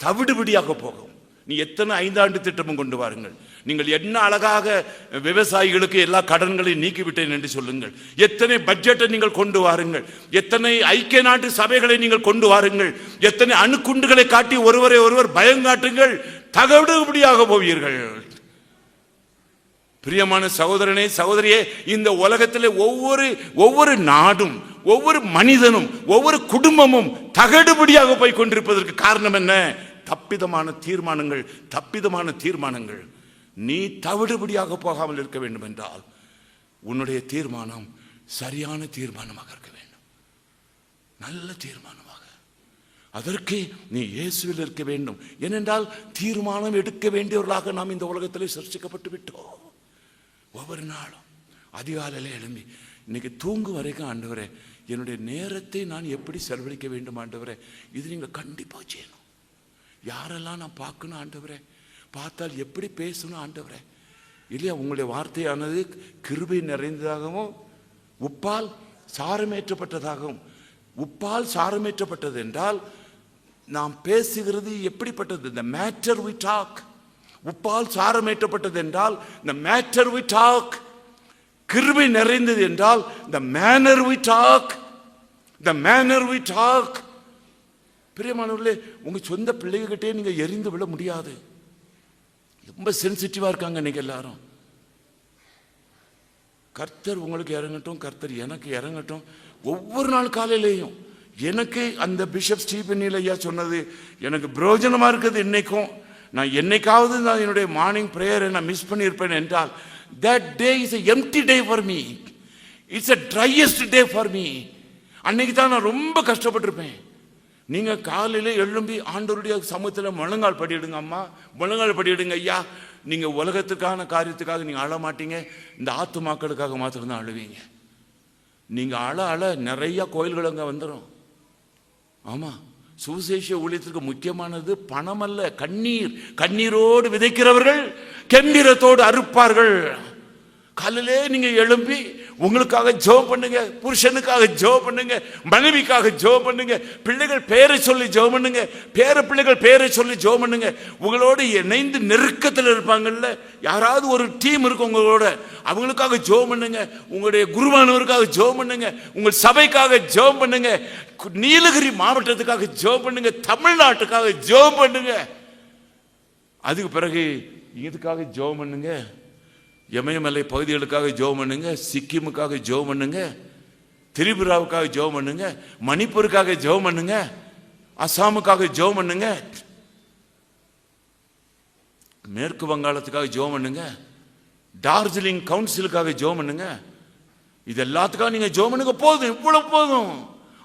தவிடுபடியாக போகும். நீ எத்தனை 5 ஆண்டு திட்டமும் கொண்டு வாருங்கள், நீங்கள் என்ன அழகாக விவசாயிகளுக்கு எல்லா கடன்களையும் நீக்கிவிட்டேன் என்று சொல்லுங்கள், எத்தனை பட்ஜெட்டை நீங்கள் கொண்டு வாருங்கள், எத்தனை ஐக்கிய நாட்டு சபைகளை நீங்கள் கொண்டு வாருங்கள், எத்தனை அணுக்குண்டுகளை காட்டி ஒருவரை ஒருவர் பயங்காட்டுங்கள், தகடுபடியாக போவீர்கள். பிரியமான சகோதரனே, சகோதரியே, இந்த உலகத்தில் ஒவ்வொரு நாடும், ஒவ்வொரு மனிதனும், ஒவ்வொரு குடும்பமும் தகடுபடியாக போய் கொண்டிருப்பதற்கு காரணம் என்ன? தப்பிதமான தீர்மானங்கள். நீ தவிடுபடியாக போகாமல் இருக்க வேண்டும் என்றால் உன்னுடைய தீர்மானம் சரியான தீர்மானமாக இருக்க வேண்டும். நல்ல தீர்மானமாக. அதற்கு நீ இயேசுவில் இருக்க வேண்டும். ஏனென்றால் தீர்மானம் எடுக்க வேண்டியவர்களாக நாம் இந்த உலகத்திலே சிருஷ்டிக்கப்பட்டு விட்டோம். ஒவ்வொரு நாளும் அதிகாலையில் எழும்பி இன்னைக்கு தூங்கு வரைக்கும், ஆண்டவரே என்னுடைய நேரத்தை நான் எப்படி செலவழிக்க வேண்டும் ஆண்டவரே, இது நீங்கள் கண்டிப்பாக செய்யணும். யாரெல்லாம் நான் பார்க்கணும் ஆண்டவரே, பார்த்தால் எப்படி பேசணும் ஆண்டவரே, இல்லையா? உங்களுடைய வார்த்தையானது கிருபை நிறைந்ததாகவும் உப்பால் சாரமேற்றப்பட்டதாகவும். உப்பால் சாரமேற்றப்பட்டது என்றால் நாம் பேசுகிறது எப்படிப்பட்டது? the matter we talk. உப்பால் சாரமேற்றப்பட்டது என்றால் the matter we talk. கிருபை நிறைந்தது என்றால் the manner we talk. the manner we talk. பிரியமானவர்களே, உங்க சொந்த பிள்ளைகிட்டே நீங்க எரிந்து விட முடியாது. ரொம்ப சென்சிட்டிவா இருக்காங்க இன்னைக்கு எல்லாரும். கர்த்தர் உங்களுக்கு இறங்கட்டும், கர்த்தர் எனக்கு இறங்கட்டும். ஒவ்வொரு நாள் காலையிலேயும் எனக்கு அந்த பிஷப் ஸ்டீபன் ஐயா சொன்னது எனக்கு பிரயோஜனமா இருக்குது. இன்னைக்கும் நான் என்னைக்காவது நான் என்னுடைய மார்னிங் பிரேயரை நான் மிஸ் பண்ணியிருப்பேன் என்றால் that day is a empty day for me. It's a driest day for me. அன்னைக்கு தான் நான் ரொம்ப கஷ்டப்பட்டிருப்பேன். நீங்க காலையில எழும்பி ஆண்டவருடைய சமூகத்தில் முழங்கால் படியிடுங்க அம்மா, முழங்கால் படியிடுங்க ஐயா. நீங்க உலகத்துக்கான காரியத்துக்காக நீங்க அழ மாட்டீங்க, இந்த ஆத்துமாக்களுக்காக மாத்திரம்தான் அழுவீங்க. நீங்க அழ நிறைய கோயில்கள் அங்க வந்துடும். ஆமா, சுவிசேஷ ஊழியத்திற்கு முக்கியமானது பணம் அல்ல, கண்ணீர். கண்ணீரோடு விதைக்கிறவர்கள் கெம்பீரத்தோடு அறுப்பார்கள். காலையிலே நீங்க எழும்பி உங்களுக்காக ஜெபம் பண்ணுங்க, புருஷனுக்காக ஜெபம் பண்ணுங்க, மனைவிக்காக ஜெபம் பண்ணுங்க, பிள்ளைகள் பேரை சொல்லி ஜெபம் பண்ணுங்க, பேர பிள்ளைகள் பேரை சொல்லி ஜெபம் பண்ணுங்க. உங்களோடு இணைந்து நெருக்கத்தில் இருப்பாங்கல்ல, யாராவது ஒரு டீம் இருக்கு உங்களோட, அவங்களுக்காக ஜெபம் பண்ணுங்க. உங்களுடைய குருவானவருக்காக ஜெபம் பண்ணுங்க, உங்கள் சபைக்காக ஜெபம் பண்ணுங்க, நீலகிரி மாவட்டத்துக்காக ஜெபம் பண்ணுங்க, தமிழ்நாட்டுக்காக ஜெபம் பண்ணுங்க. அதுக்கு பிறகு இதுக்காக ஜெபம் பண்ணுங்க, இமயமலை பகுதிகளுக்காக ஜெபம் பண்ணுங்க, சிக்கிமுக்காக ஜெபம் பண்ணுங்க, திரிபுராவுக்காக ஜெபம் பண்ணுங்க, மணிப்பூருக்காக ஜெபம் பண்ணுங்க, அசாமுக்காக ஜெபம் பண்ணுங்க, மேற்கு வங்காளத்துக்காக ஜெபம் பண்ணுங்க, டார்ஜிலிங் கவுன்சிலுக்காக ஜெபம் பண்ணுங்க. இது எல்லாத்துக்காக நீங்க ஜெபம் பண்ணுங்க. போதும், இவ்வளவு போதும்.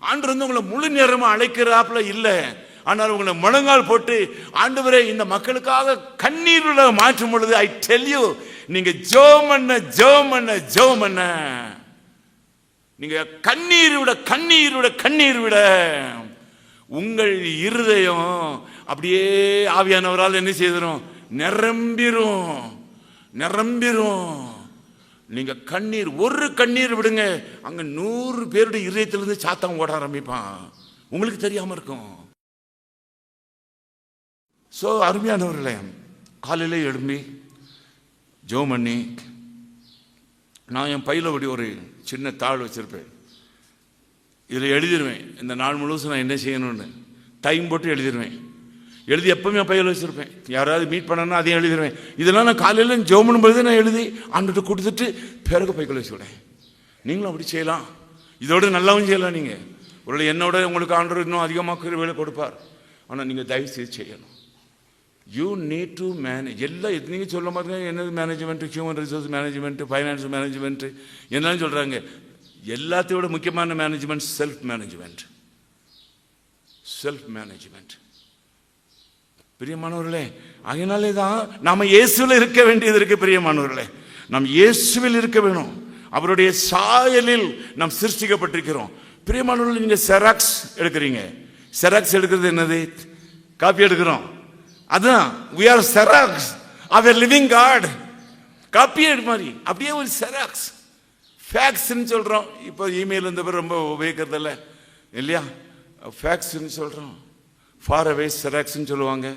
ஆண்டவர் உங்களை முழு நேரமா அழைக்கிறாப்புல இல்லை, ஆனால் உங்களை முழங்கால் போட்டு ஆண்டவரே இந்த மக்களுக்காக கண்ணீர் மாற்றும் பொழுது ஐ டெல் யூ, நீங்க ஜெபம் பண்ண நீங்க கண்ணீர் விட உங்கள் இருதயம் அப்படியே ஆவியானவரால் என்ன செய்திரும்? நிரம்பிரும். நீங்க கண்ணீர், ஒரு கண்ணீர் விடுங்க, அங்க 100 பேருடைய இதயத்திலிருந்து சாத்தம் ஓட ஆரம்பிப்பான், உங்களுக்கு தெரியாம இருக்கும். ஸோ அருமையானவர்களே, காலையிலே எழும்பி ஜெபம் பண்ணி, நான் என் பையில ஒரு சின்ன தாள் வச்சிருப்பேன். இதில் எழுதிடுவேன் இந்த நாள் முழுவதும் நான் என்ன செய்யணும்னு டைம் போட்டு எழுதிடுவேன். எழுதி எப்பவுமே என் பையில் வச்சிருப்பேன். யாராவது மீட் பண்ணனா அதையும் எழுதிடுவேன். இதெல்லாம் நான் காலையில் ஜெபம் பண்ணும்போது நான் எழுதி ஆண்டுகிட்ட கொடுத்துட்டு பிறகு பைக்குள்ள வச்சுவிடுவேன். நீங்களும் அப்படி செய்யலாம், இதோட நல்லாவும் செய்யலாம். நீங்கள் ஒரு என்னோட உங்களுக்கு ஆண்டவர் இன்னும் அதிகமாக வேலை கொடுப்பார். ஆனால் நீங்கள் தயவு செய்து செய்யணும். You need to manage. எல்லாம் நீங்கள் சொல்ல மாதிரி என்னது management, human resource management, finance management என்னன்னு சொல்கிறாங்க. எல்லாத்தையோட முக்கியமான மேனேஜ்மெண்ட் செல்ஃப் மேனேஜ்மெண்ட். பிரியமானவர்களே, அதனாலே தான் நாம் இயேசுவில் இருக்க வேண்டியது இருக்கு. பிரியமானவர்களே, நாம் இயேசுவில் இருக்க வேணும். அவருடைய சாயலில் நாம் சிருஷ்டிக்கப்பட்டிருக்கிறோம். பிரியமானவர்களே, நீங்கள் செராக்ஸ் எடுக்கிறீங்க. செராக்ஸ் எடுக்கிறது என்னது? காப்பி எடுக்கிறோம். அதுதான் we are xerox of a living God. Copy மாதிரி அப்படியே ஒரு செராக்ஸ். ஃபேக்ஸ்ன்னு சொல்கிறோம். இப்போ இமெயில் இந்த பேர் ரொம்ப உபயோகிக்கிறதில்ல இல்லையா? ஃபேக்ஸ்ன்னு சொல்கிறோம். ஃபார் அவே செராக்ஸ்ன்னு சொல்லுவாங்க.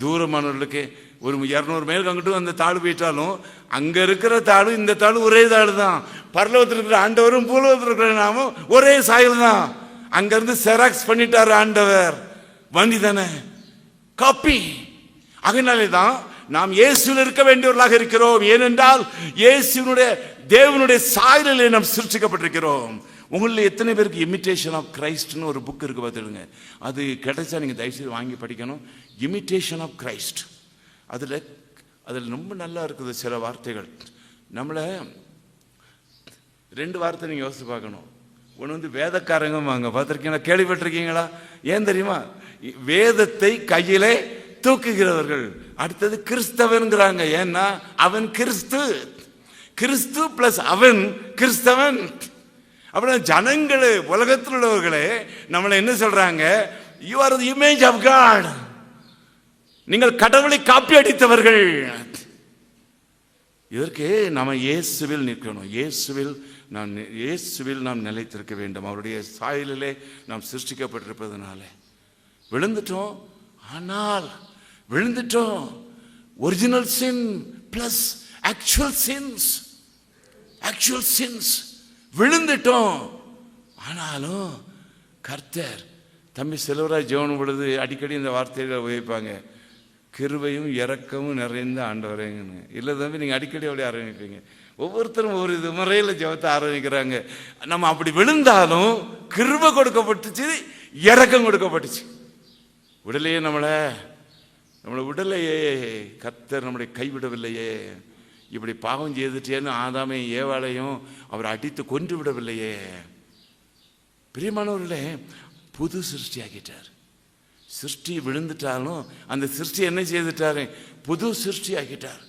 தூரமானவர்களுக்கு ஒரு 200 மைலுக்கு அங்கிட்டும் அந்த தாள் போயிட்டாலும் அங்கே இருக்கிற தாளும் இந்த தாளும் ஒரே தாள் தான். பரலோகத்தில் இருக்கிற ஆண்டவரும் பூலோகத்தில் இருக்கிற நாமும் ஒரே சாயல் தான். அங்கேருந்து செராக்ஸ் பண்ணிட்டார் ஆண்டவர். வண்டி தானே காப்பி. அதனாலே தான் நாம் இயேசுவில் இருக்க வேண்டியவர்களாக இருக்கிறோம். ஏனென்றால் இயேசுனுடைய தேவனுடைய சாயலிலே நாம் சிருஷ்டிக்கப்பட்டிருக்கிறோம். உங்களில் எத்தனை பேருக்கு இமிட்டேஷன் ஆஃப் கிரைஸ்ட்னு ஒரு புக் இருக்கு பார்த்துடுங்க. அது கிடைச்சா நீங்கள் தயவுசெய்து வாங்கி படிக்கணும். Imitation of Christ. அதில் ரொம்ப நல்லா இருக்குது சில வார்த்தைகள். நம்மளை 2 வார்த்தை நீங்கள் யோசித்து பார்க்கணும். ஒன்று வந்து வேதக்காரங்க வாங்க பார்த்துருக்கீங்களா, கேள்விப்பட்டிருக்கீங்களா? ஏன் தெரியுமா? வேதத்தை கையிலே தூக்குகிறவர்கள். அடுத்தது கிறிஸ்தவன்கிறாங்க. ஏன்னா அவன் கிறிஸ்து, கிறிஸ்து பிளஸ் அவன் கிறிஸ்தவன். அப்படின்னா ஜனங்களே, உலகத்தில் உள்ளவர்களே நம்மளை என்ன சொல்றாங்க? You are the image of God. நீங்கள் கடவுளை காப்பி அடித்தவர்கள். இதற்கு நாம் இயேசுவில் நிற்கணும். இயேசுவில் நாம் நிலைத்திருக்க வேண்டும். அவருடைய சாயலிலே நாம் சிருஷ்டிக்கப்பட்டிருப்பதனால விழுந்துட்டோம். ஆனால் விழுந்துட்டோம். ஒரிஜினல் சின் பிளஸ் ஆக்சுவல் சின்ஸ் விழுந்துட்டோம். ஆனாலும் கர்த்தர் தம்பி செல்வராஜ் ஜெவன் பொழுது அடிக்கடி இந்த வார்த்தைகளை உபயோகிப்பாங்க, கிருபையும் இரக்கமும் நிறைந்த ஆண்டவரேங்கன்னு. இல்லை தம்பி, நீங்கள் அடிக்கடி அப்படியே ஆரம்பிப்பீங்க. ஒவ்வொருத்தரும் ஒவ்வொரு இது முறையில் ஜெபத்தை ஆரம்பிக்கிறாங்க. நம்ம அப்படி விழுந்தாலும் கிருபை கொடுக்கப்பட்டுச்சு, இரக்கம் கொடுக்கப்பட்டுச்சு. விடலையே நம்மளை விடலையே, கர்த்தர் நம்மளை கைவிடவில்லையே. இப்படி பாவம் செய்துட்டேன்னு ஆதாமையும் ஏவாளையும் அவர் அடித்து கொன்று விடவில்லையே. பிரியமானவர்களே, புது சிருஷ்டி ஆகிட்டார். சிருஷ்டி விழுந்துட்டாலும் அந்த சிருஷ்டி என்ன செய்துட்டாரு? புது சிருஷ்டி ஆகிட்டார்.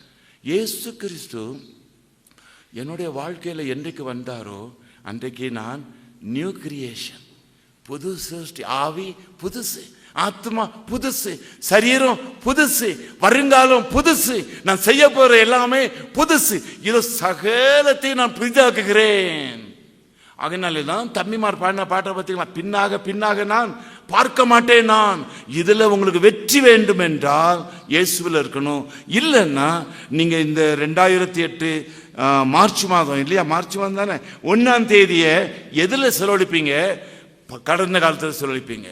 இயேசு கிறிஸ்து என்னுடைய வாழ்க்கையில் என்றைக்கு வந்தாரோ அன்றைக்கு நான் நியூ கிரியேஷன், புது சிருஷ்டி. ஆவி புதுசு, ஆத்மா புதுசு, சரீரம் புதுசு, வருங்காலம் புதுசு, நான் செய்ய போற எல்லாமே புதுசு. இது சகலத்தையும் நான் புதிதாக்குகிறேன். அதனாலே தான் தம்பிமார் பாடின பாட்டை பார்த்தீங்களா? பின்னாக நான் பார்க்க மாட்டேன். நான் இதுல உங்களுக்கு வெற்றி வேண்டும் என்றால் இயேசுவில் இருக்கணும். இல்லைன்னா நீங்க இந்த 2008 மார்ச் மாதம் இல்லையா, மார்ச் மாதம் தானே 1ஆம் தேதியை எதுல செலவழிப்பீங்க? கடந்த காலத்தில் செலவழிப்பீங்க.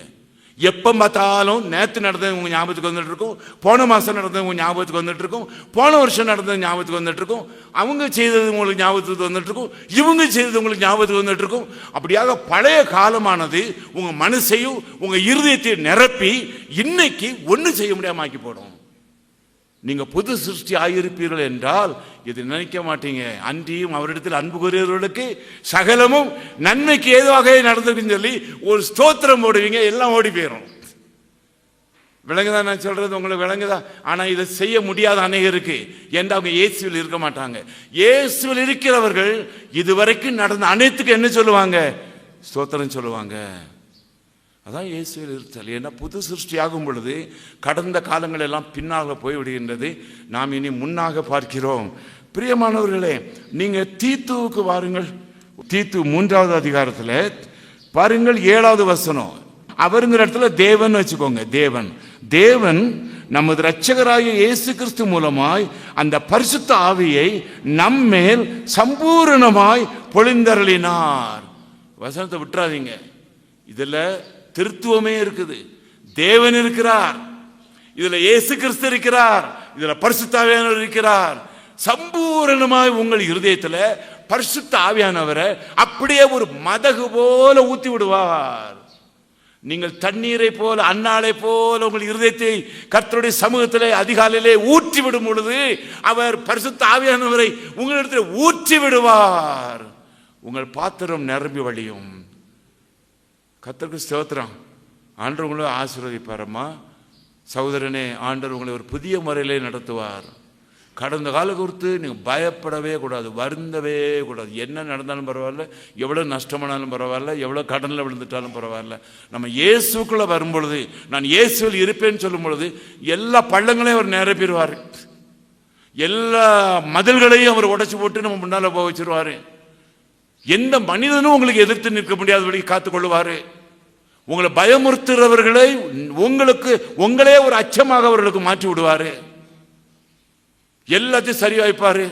எப்போ பார்த்தாலும் நேற்று நடந்தது உங்கள் ஞாபகத்துக்கு வந்துட்டு இருக்கும், போன மாதம் நடந்தது உங்கள் ஞாபகத்துக்கு வந்துட்டு இருக்கும், போன வருஷம் நடந்தது ஞாபகத்துக்கு வந்துட்டு இருக்கும், அவங்க செய்தது உங்களுக்கு ஞாபகத்துக்கு வந்துட்டு இருக்கும், இவங்க செய்தது உங்களுக்கு ஞாபகத்துக்கு வந்துட்டு இருக்கும். அப்படியாக பழைய காலமானது உங்கள் மனசையும் உங்கள் இருதயத்தை நிரப்பி இன்னைக்கு ஒன்றும் செய்ய முடியாமல் ஆக்கி போடும். நீங்க புது சிருஷ்டி ஆகியிருப்பீர்கள் என்றால் இது நினைக்க மாட்டீங்க. அன்றியும் அவரிடத்தில் அன்பு கூறியவர்களுக்கு சகலமும் நன்மைக்கு ஏதுவாக நடந்ததுன்னு சொல்லி ஒரு ஸ்தோத்திரம் போடுவீங்க, எல்லாம் ஓடி போயிடும். விளங்குதா நான் சொல்றது? உங்களுக்கு விளங்குதா? ஆனா இதை செய்ய முடியாத அநேகருக்கு என்று அவங்க இயேசுவில் இருக்க மாட்டாங்க. இயேசுவில் இருக்கிறவர்கள் இதுவரைக்கும் நடந்த அனைத்துக்கு என்ன சொல்லுவாங்க? ஸ்தோத்திரம் சொல்லுவாங்க. அதான் இயேசுவில் இருத்தல். ஏன்னா புது சிருஷ்டி ஆகும் பொழுது கடந்த காலங்கள் எல்லாம் பின்னாக போய்விடுகின்றது, நாம் இனி முன்னாக பார்க்கிறோம். பிரியமானவர்களே, நீங்க தீத்துவுக்கு வாருங்கள். தீத்து 3வது அதிகாரத்தில் பாருங்கள், 7வது வசனம். அவருங்கிற இடத்துல தேவன் வச்சுக்கோங்க. தேவன் நமது இரட்சகராகிய இயேசு கிறிஸ்து மூலமாய் அந்த பரிசுத்த ஆவியை நம்மேல் சம்பூரணமாய் பொழிந்தருளினார். வசனத்தை விட்டுறாதீங்க. இதுல திருத்துவமே இருக்குது. தேவன் இருக்கிறார், இதுல இயேசு கிறிஸ்து இருக்கிறார், இதுல பரிசுத்த ஆவியானவர் இருக்கிறார். சம்பூரணமாய் உங்கள் இருதயத்துல பரிசுத்த ஆவியானவரை அப்படியே ஒரு மதகு போல ஊத்தி விடுவார். நீங்கள் தண்ணீரை போல, அன்னாளை போல உங்கள் இருதயத்தை கர்த்தருடைய சமூகத்திலே அதிகாலையிலே ஊற்றி விடும் பொழுது அவர் பரிசுத்த ஆவியானவரை உங்களிடத்தில் ஊற்றி விடுவார். உங்கள் பாத்திரம் நிரம்பி வழியும். கர்த்தருக்கு ஸ்தோத்திரம். ஆண்டவர் உங்களை ஆசீர்வதிப்பாரம்மா. சகோதரனே, ஆண்டவர் உங்களை ஒரு புதிய முறையிலே நடத்துவார். கடந்த காலம் குறித்து நீங்கள் பயப்படவே கூடாது, வருந்தவே கூடாது. என்ன நடந்தாலும் பரவாயில்ல, எவ்வளோ நஷ்டமானாலும் பரவாயில்ல, எவ்வளோ கடனில் விழுந்துட்டாலும் பரவாயில்ல. நம்ம இயேசுக்குள்ளே வரும்பொழுது, நான் இயேசுவில் இருப்பேன்னு சொல்லும் பொழுது எல்லா பள்ளங்களையும் அவர் நிரப்பிடுவார். எல்லா மதில்களையும் அவர் உடைச்சு போட்டு நம்ம முன்னால் போக வச்சிருவார். எந்த மனிதனும் உங்களுக்கு எதிர்த்து நிற்க முடியாதபடி காத்துக்கொள்ளுவாரு. உங்களை பயமுறுத்துறவர்களை உங்களே ஒரு அச்சமாக அவர்களுக்கு மாற்றி விடுவாரு. எல்லாத்தையும் சரி வைப்பாரு.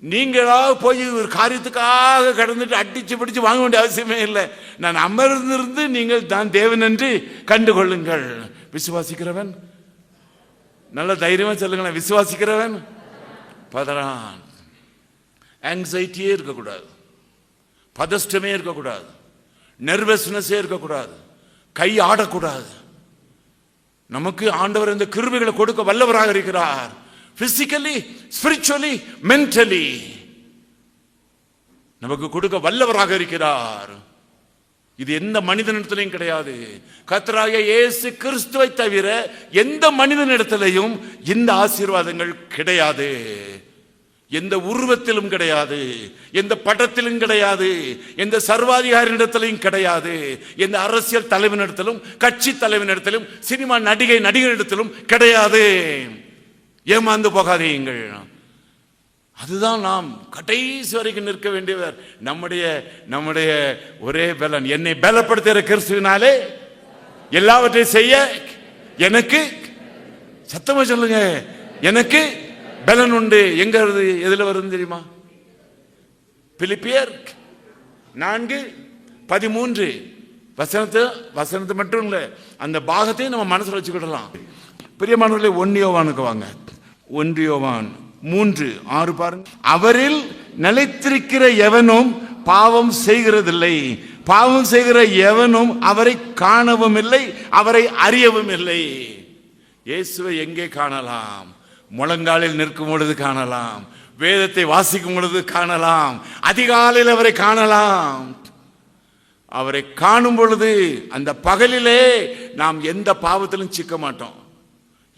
நீங்களா போய் ஒரு காரியத்துக்காக கடந்துட்டு அடிச்சு பிடிச்சு வாங்க வேண்டிய அவசியமே இல்லை. நான் அமர்ந்திருந்து நீங்கள் தான் தேவன் என்று கண்டுகொள்ளுங்கள். விசுவாசிக்கிறவன், நல்ல தைரியமா சொல்லுங்களேன், விசுவாசிக்கிறவன் பதறான். ஆங்ஸைட்டியே இருக்கக்கூடாது, பதஷ்டமே இருக்கக்கூடாது, நர்வஸ்னஸே இருக்கக்கூடாது, கை ஆடக்கூடாது. நமக்கு ஆண்டவர் இந்த கிருபைகளை கொடுக்க வல்லவராக இருக்கிறார். பிசிக்கலி, ஸ்பிரிச்சுவலி, மென்டலி நமக்கு கொடுக்க வல்லவராக இருக்கிறார். இது எந்த மனிதனிடத்திலையும் கிடையாது. கர்த்தராகிய இயேசு கிறிஸ்துவை தவிர எந்த மனிதனிடத்திலையும் இந்த ஆசீர்வாதங்கள் கிடையாது. எந்த உருவத்திலும் கிடையாது, எந்த படத்திலும் கிடையாது, எந்த சர்வாதிகாரியிடத்திலும் கிடையாது, எந்த அரசியல் தலைவனிடத்திலும் கட்சி தலைவனிடத்திலும் சினிமா நடிகரிடத்திலும் கிடையாது. ஏமாந்து போகாதீங்கள். அதுதான் நாம் கடைசி வரைக்கும் நிற்க வேண்டியவர். நம்முடைய ஒரே பலன், என்னை பலப்படுத்துகிற கிறிஸ்துவினாலே எல்லாவற்றையும் செய்ய எனக்கு, சத்தமா சொல்லுங்க, எனக்கு பலன் உண்டு. எங்க வருது, எதுல வருது தெரியுமா? பிலிப்பியர் 4:13 வசனத்தை மட்டும் இல்ல, அந்த பாகத்தையும் நம்ம மனசுல வச்சுக்கிடலாம். பிரியமானவர்களே, 1 யோவானுக்கு வாங்க. 1 யோவான் 3:6 பாருங்க. அவரில் நிலைத்திருக்கிற எவனும் பாவம் செய்கிறதில்லை, பாவம் செய்கிற எவனும் அவரை காணவும் இல்லை, அவரை அறியவும் இல்லை. இயேசுவை எங்கே காணலாம்? முழங்காலில் நிற்கும் பொழுது காணலாம், வேதத்தை வாசிக்கும் பொழுது காணலாம், அதிகாலையில் அவரை காணலாம். அவரை காணும் பொழுது அந்த பகலிலே நாம் எந்த பாவத்திலும் சிக்க மாட்டோம்,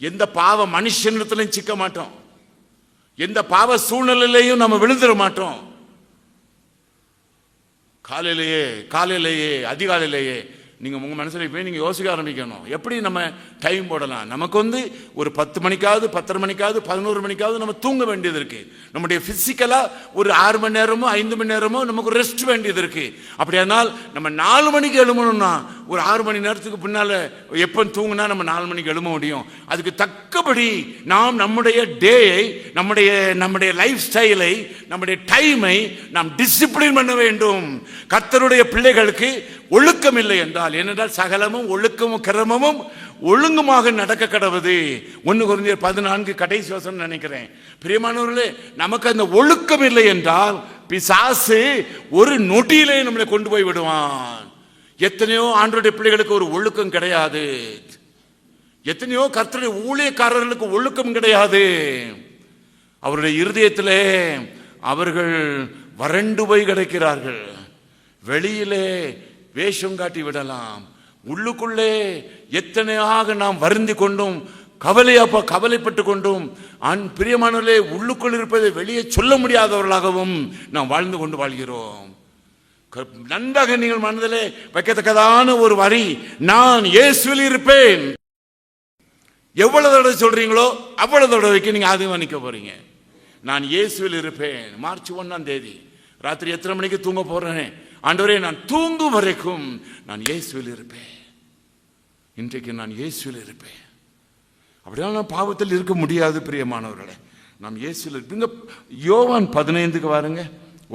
எந்த பாவ மனுஷனிடத்திலும் சிக்க மாட்டோம், எந்த பாவ சூழ்நிலையிலையும் நம்ம விழுந்துட மாட்டோம். காலையிலேயே அதிகாலையிலேயே நீங்க உங்க மனசுல போய் நீங்க யோசிக்க ஆரம்பிக்கணும், எப்படி நம்ம டைம் போடலாம். நமக்கு ஒரு 10 மணிக்காவது 10:30 மணிக்காவது 11 மணிக்காவது நம்ம தூங்க வேண்டியது இருக்கு. நம்முடைய பிசிக்கலா ஒரு 6 மணி நேரமோ 5 மணி நேரமோ நமக்கு ரெஸ்ட் வேண்டியது இருக்கு. அப்படியானால் நம்ம 4 மணிக்கு எழுமணும்னா ஒரு 6 மணி நேரத்துக்கு பின்னால எப்ப தூங்கினா நம்ம 4 மணிக்கு எழும முடியும்? அதுக்கு தக்கபடி நாம் நம்முடைய டேயை, நம்முடைய லைஃப் ஸ்டைலை, நம்முடைய டைமை நாம் டிசிப்ளின் பண்ண வேண்டும். கர்த்தருடைய பிள்ளைகளுக்கு ஒழுக்கம் இல்லை என்றால், ஏனென்றால் சகலமும் ஒழுக்கமும் கிரமமும் ஒழுங்குமாக நடக்க கடவுது. 1 கொரிந்தியர் 14 கடைசி வசனம் நினைக்கிறேன். பிரியமானவர்களே, நமக்கு அந்த ஒழுக்கம் இல்லை என்றால் பிசாசு ஒரு நொடியிலே நம்மளை கொண்டு போய் விடுவான். எத்தனையோ ஆண்டவருடைய பிள்ளைகளுக்கு ஒரு ஒழுக்கம் கிடையாது, எத்தனையோ கர்த்தருடைய ஊழியக்காரர்களுக்கு ஒழுக்கம் கிடையாது. அவருடைய இருதயத்திலே அவர்கள் வறண்டு போய் கிடக்கிறார்கள். வெளியிலே வேஷம் காட்டி விடலாம், உள்ளுக்குள்ளே எத்தனையாக நாம் வருந்தி கொண்டும் கவலைப்பட்டு கொண்டும் பிரியமானவர்களே, உள்ளுக்குள் இருப்பதை வெளியே சொல்ல முடியாதவர்களாகவும் நாம் வாழ்ந்து கொண்டு வாழ்கிறோம். நன்றாக நீங்கள் மனதிலே வைக்கத்தக்கதான ஒரு வரி, நான் இயேசுவில் இருப்பேன். எவ்வளவு தடவை சொல்றீங்களோ அவ்வளவு தடவைக்கு நீங்க ஆதீர்மானிக்க போறீங்க. நான் இயேசுவில் இருப்பேன். மார்ச் 1ஆம் தேதி ராத்திரி எத்தனை மணிக்கு தூங்க போறேன்? ஆண்டவரே, நான் தூங்கும் வரைக்கும் நான் இயேசுவில் இருப்பேன். இன்றைக்கு நான் இயேசுவில் இருப்பேன். அப்படியால் நான் பாவத்தில் இருக்க முடியாது. பிரியமானவர்களே, நாம் இயேசுவில் இருப்பீங்க. யோவான் 15க்கு வாருங்க.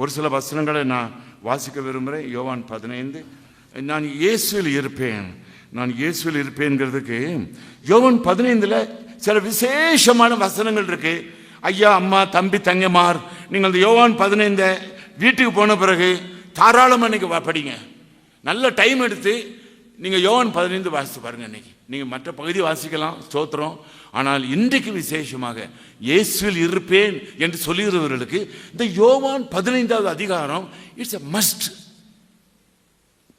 ஒரு சில வசனங்களை நான் வாசிக்க விரும்புகிறேன். யோவான் 15, நான் இயேசுவில் இருப்பேன், நான் இயேசுவில் இருப்பேன்ங்கிறதுக்கு யோவான் 15ல் சில விசேஷமான வசனங்கள் இருக்கு. ஐயா, அம்மா, தம்பி, தங்கமார், நீங்கள் அந்த யோவான் 15 வீட்டுக்கு போன பிறகு தாராளமாக இன்னைக்கு படிங்க. நல்ல டைம் எடுத்து நீங்கள் யோவான் 15 வாசித்து பாருங்க. இன்னைக்கு நீங்கள் மற்ற பகுதி வாசிக்கலாம், ஸ்தோத்திரம். ஆனால் இன்றைக்கு விசேஷமாக இயேசுவில் இருப்பேன் என்று சொல்லுகிறவர்களுக்கு இந்த யோவான் 15வது அதிகாரம் இட்ஸ் எ மஸ்ட்.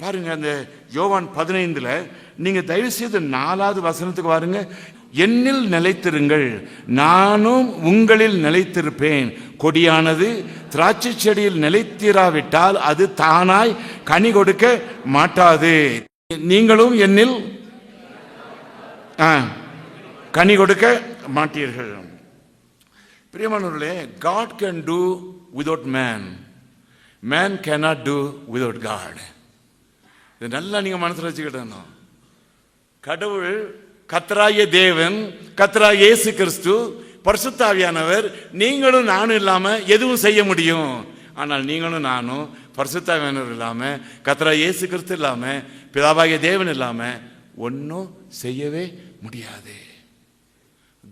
பாருங்க, அந்த யோவான் 15ல் நீங்க தயவு செய்து 4வது வசனத்துக்கு வாருங்க. என்னில் நிலைத்திருங்கள், நானும் உங்களில் நிலைத்திருப்பேன். கொடியானது திராட்சை செடியில் நிலைத்திராவிட்டால் அது தானாய் கனி கொடுக்க மாட்டாது. நீங்களும் என்னில் கனி கொடுக்க மாட்டீர்கள். பிரியமானவர்களே, God can do without man, man cannot do without God. இது நல்லா நீங்க மனசுல வச்சுக்கிட்டணும். கடவுள் கர்த்தராகிய தேவன், கர்த்தராகிய இயேசு கிறிஸ்து, பரிசுத்த ஆவியானவர், நீங்களும் நானும் இல்லாம எதுவும் செய்ய முடியும். ஆனால் நீங்களும் நானும் பரிசுத்த ஆவியானவர் இல்லாம, கர்த்தராகிய இயேசு கிறிஸ்து இல்லாம, பிதாவாகிய தேவன் இல்லாம ஒன்னும் செய்யவே முடியாது.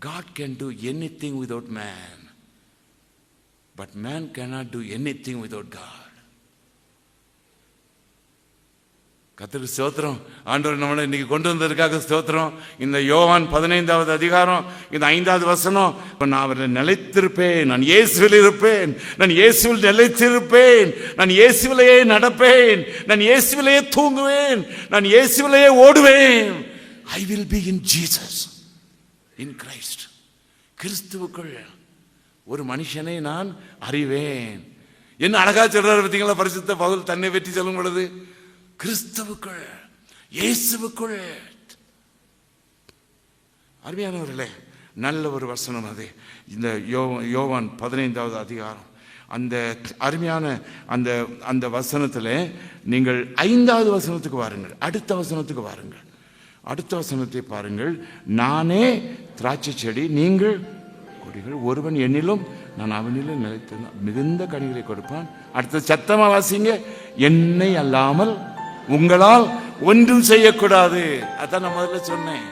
God can do anything without man, but man cannot do anything without God. கர்த்தருக்கு ஸ்தோத்திரம். ஆண்டவர் நம்மளை இன்னைக்கு கொண்டு வந்ததற்காக ஸ்தோத்திரம். இந்த யோவான் 15வது அதிகாரம் இந்த 5வது வசனம், நான் அவரை நிலைத்திருப்பேன், நான் இயேசுவில் இருப்பேன், நான் இயேசுவில் நிலைத்திருப்பேன், நான் இயேசுவிலேயே நடப்பேன், நான் இயேசுவிலேயே தூங்குவேன், நான் இயேசுவிலேயே ஓடுவேன். I will be in Jesus, in Christ. கிறிஸ்துவுக்குள் ஒரு மனுஷனை நான் அறிவேன். என்ன அழகா சொல்றாரு பார்த்தீங்களா பரிசுத்த பவுல் தன்னை பற்றி சொல்லும் பொழுது, கிறிஸ்துவுக்குள், இயேசுவுக்குள். அருமையானவர்களே, நல்ல ஒரு வசனம் அது. இந்த யோவான் 15வது அதிகாரம் அந்த அருமையான அந்த அந்த வசனத்தில் நீங்கள் 5வது வசனத்துக்கு வாருங்கள். அடுத்த வசனத்துக்கு வாருங்கள். அடுத்த வசனத்தை பாருங்கள். நானே திராட்சை செடி, நீங்கள் கொடிகள். ஒருவன் என்னிலும் நான் அவனிலும் நிலைத்திருந்தேன், மிகுந்த கனிகளை கொடுப்பான். அடுத்த சத்தமா வாசிங்க. என்னை அல்லாமல் உங்களால் ஒன்றும் செய்யக்கூடாது. அதான் நான் முதல்ல சொன்னேன்.